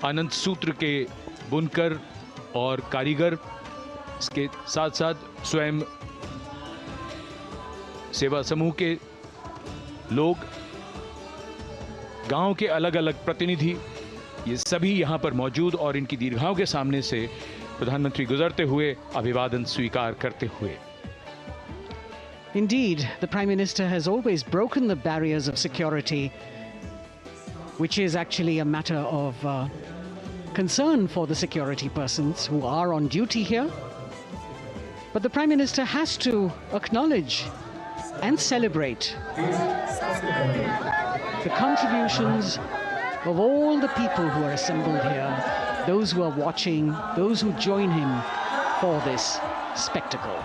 आनंद सूत्र के बुनकर और कारीगर, इसके साथ साथ स्वयं सेवा समूह के लोग, गांव के अलग अलग प्रतिनिधि, ये सभी यहां पर मौजूद और इनकी दीर्घाओं के सामने से प्रधानमंत्री गुजरते हुए अभिवादन स्वीकार करते हुए। Indeed, the Prime Minister has always broken the barriers of security, which is actually a matter of concern for the security persons who are on duty here. But the Prime Minister has to acknowledge and celebrate the contributions of all the people who are assembled here, those who are watching, those who join him for this spectacle.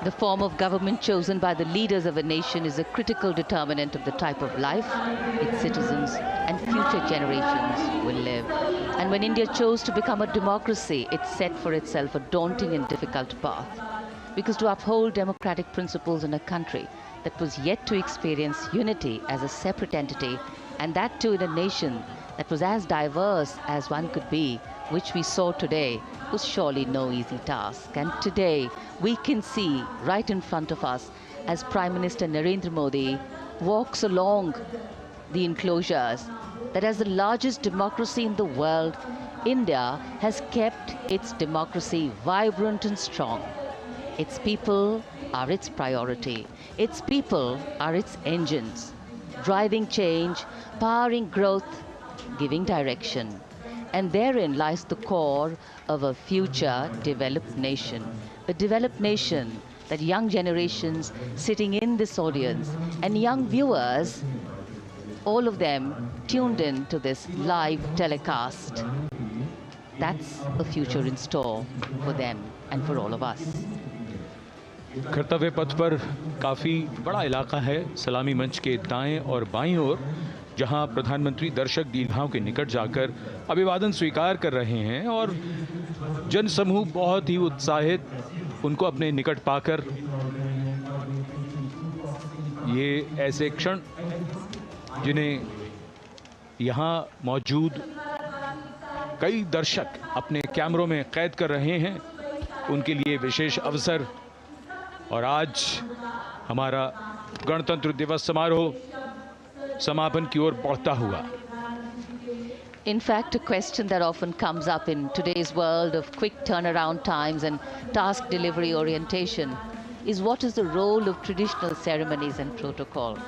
The form of government chosen by the leaders of a nation is a critical determinant of the type of life its citizens and future generations will live. And when India chose to become a democracy, it set for itself a daunting and difficult path. Because to uphold democratic principles in a country that was yet to experience unity as a separate entity, and that too in a nation that was as diverse as one could be, which we saw today, was surely no easy task. And today we can see right in front of us as Prime Minister Narendra Modi walks along the enclosures, that as the largest democracy in the world, India has kept its democracy vibrant and strong. Its people are its priority. Its people are its engines, driving change, powering growth, giving direction. And therein lies the core of a future developed nation. A developed nation that young generations sitting in this audience and young viewers, all of them tuned in to this live telecast. That's a future in store for them and for all of us. कर्तव्य पथ पर काफ़ी बड़ा इलाका है, सलामी मंच के दाएं और बाईं ओर, जहां प्रधानमंत्री दर्शक दीर्घाओं के निकट जाकर अभिवादन स्वीकार कर रहे हैं और जनसमूह बहुत ही उत्साहित उनको अपने निकट पाकर। ये ऐसे क्षण जिन्हें यहाँ मौजूद कई दर्शक अपने कैमरों में कैद कर रहे हैं, उनके लिए विशेष अवसर। और आज हमारा गणतंत्र दिवस समारोह समापन की ओर बढ़ता हुआ। In fact, a question that often comes up in today's world of quick turnaround times and task delivery orientation is, what is the role of traditional ceremonies and protocol?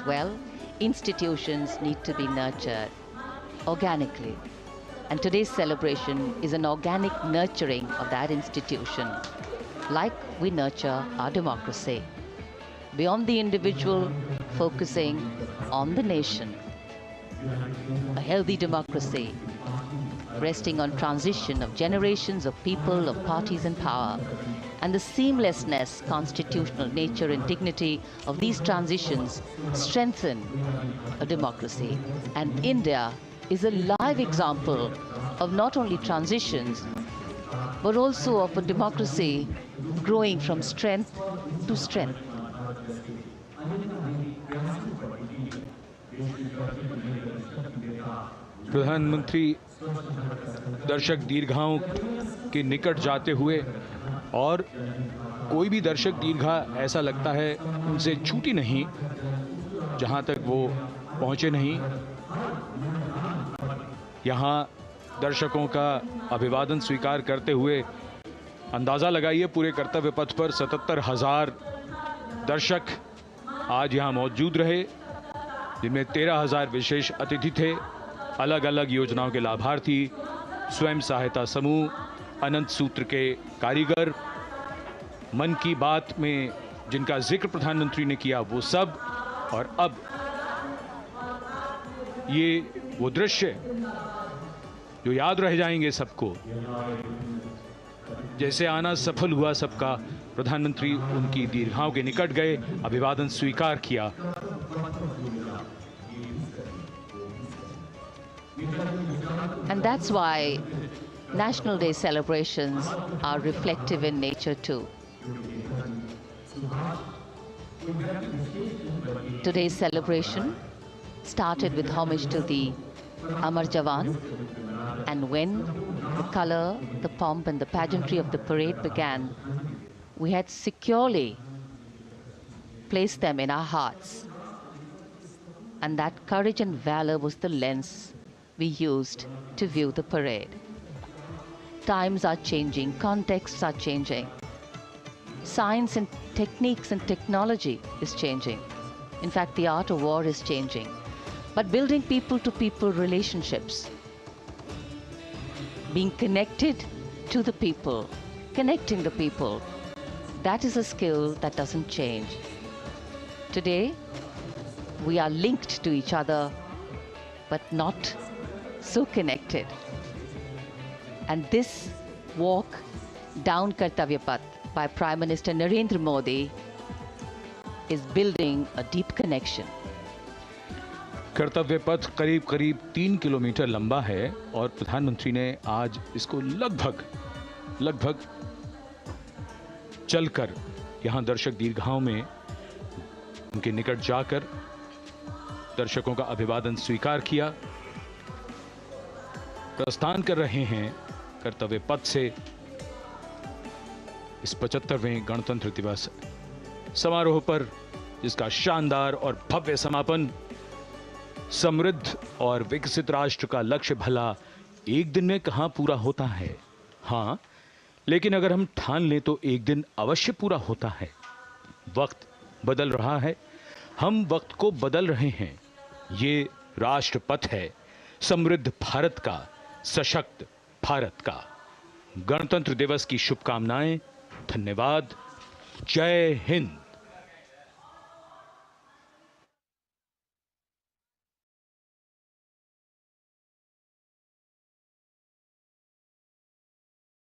Well, institutions need to be nurtured organically. And today's celebration is an organic nurturing of that institution, like we nurture our democracy. Beyond the individual, focusing on the nation. A healthy democracy, resting on transition of generations of people, of parties in power, and the seamlessness, constitutional nature and dignity of these transitions strengthen a democracy. And India is a live example of not only transitions, but also of a democracy growing from strength to strength. प्रधानमंत्री दर्शक दीर्घाओं के निकट जाते हुए, और कोई भी दर्शक दीर्घा ऐसा लगता है उनसे छूटी नहीं जहां तक वो पहुंचे नहीं। यहाँ दर्शकों का अभिवादन स्वीकार करते हुए अंदाज़ा लगाइए, पूरे कर्तव्य पथ पर 77,000 दर्शक आज यहाँ मौजूद रहे, जिनमें 13,000 विशेष अतिथि थे, अलग अलग योजनाओं के लाभार्थी, स्वयं सहायता समूह, अनंत सूत्र के कारीगर, मन की बात में जिनका जिक्र प्रधानमंत्री ने किया वो सब। और अब ये वो दृश्य जो याद रह जाएंगे सबको, जैसे आना सफल हुआ सबका, प्रधानमंत्री उनकी दीर्घाओं के निकट गए, अभिवादन स्वीकार किया। And that's why National Day celebrations are reflective in nature too. Today's celebration started with homage to the Amar Jawan, and when the color, the pomp and the pageantry of the parade began, we had securely placed them in our hearts. And that courage and valor was the lens we used to view the parade. Times are changing, contexts are changing. Science and techniques and technology is changing. In fact, the art of war is changing. But building people-to-people relationships, being connected to the people, connecting the people, that is a skill that doesn't change. Today, we are linked to each other, but not so connected. And this walk down Kartavya Path by Prime Minister Narendra Modi is building a deep connection. कर्तव्य पथ करीब करीब 3 kilometre लंबा है और प्रधानमंत्री ने आज इसको लगभग चलकर यहां दर्शक दीर्घाओं में उनके निकट जाकर दर्शकों का अभिवादन स्वीकार किया। प्रस्थान कर रहे हैं कर्तव्य पथ से इस 75वें गणतंत्र दिवस समारोह पर, जिसका शानदार और भव्य समापन समृद्ध और विकसित राष्ट्र का लक्ष्य भला एक दिन में कहां पूरा होता है। हां, लेकिन अगर हम ठान लें तो एक दिन अवश्य पूरा होता है। वक्त बदल रहा है, हम वक्त को बदल रहे हैं। ये राष्ट्रपथ है समृद्ध भारत का, सशक्त भारत का। गणतंत्र दिवस की शुभकामनाएं। धन्यवाद। जय हिंद।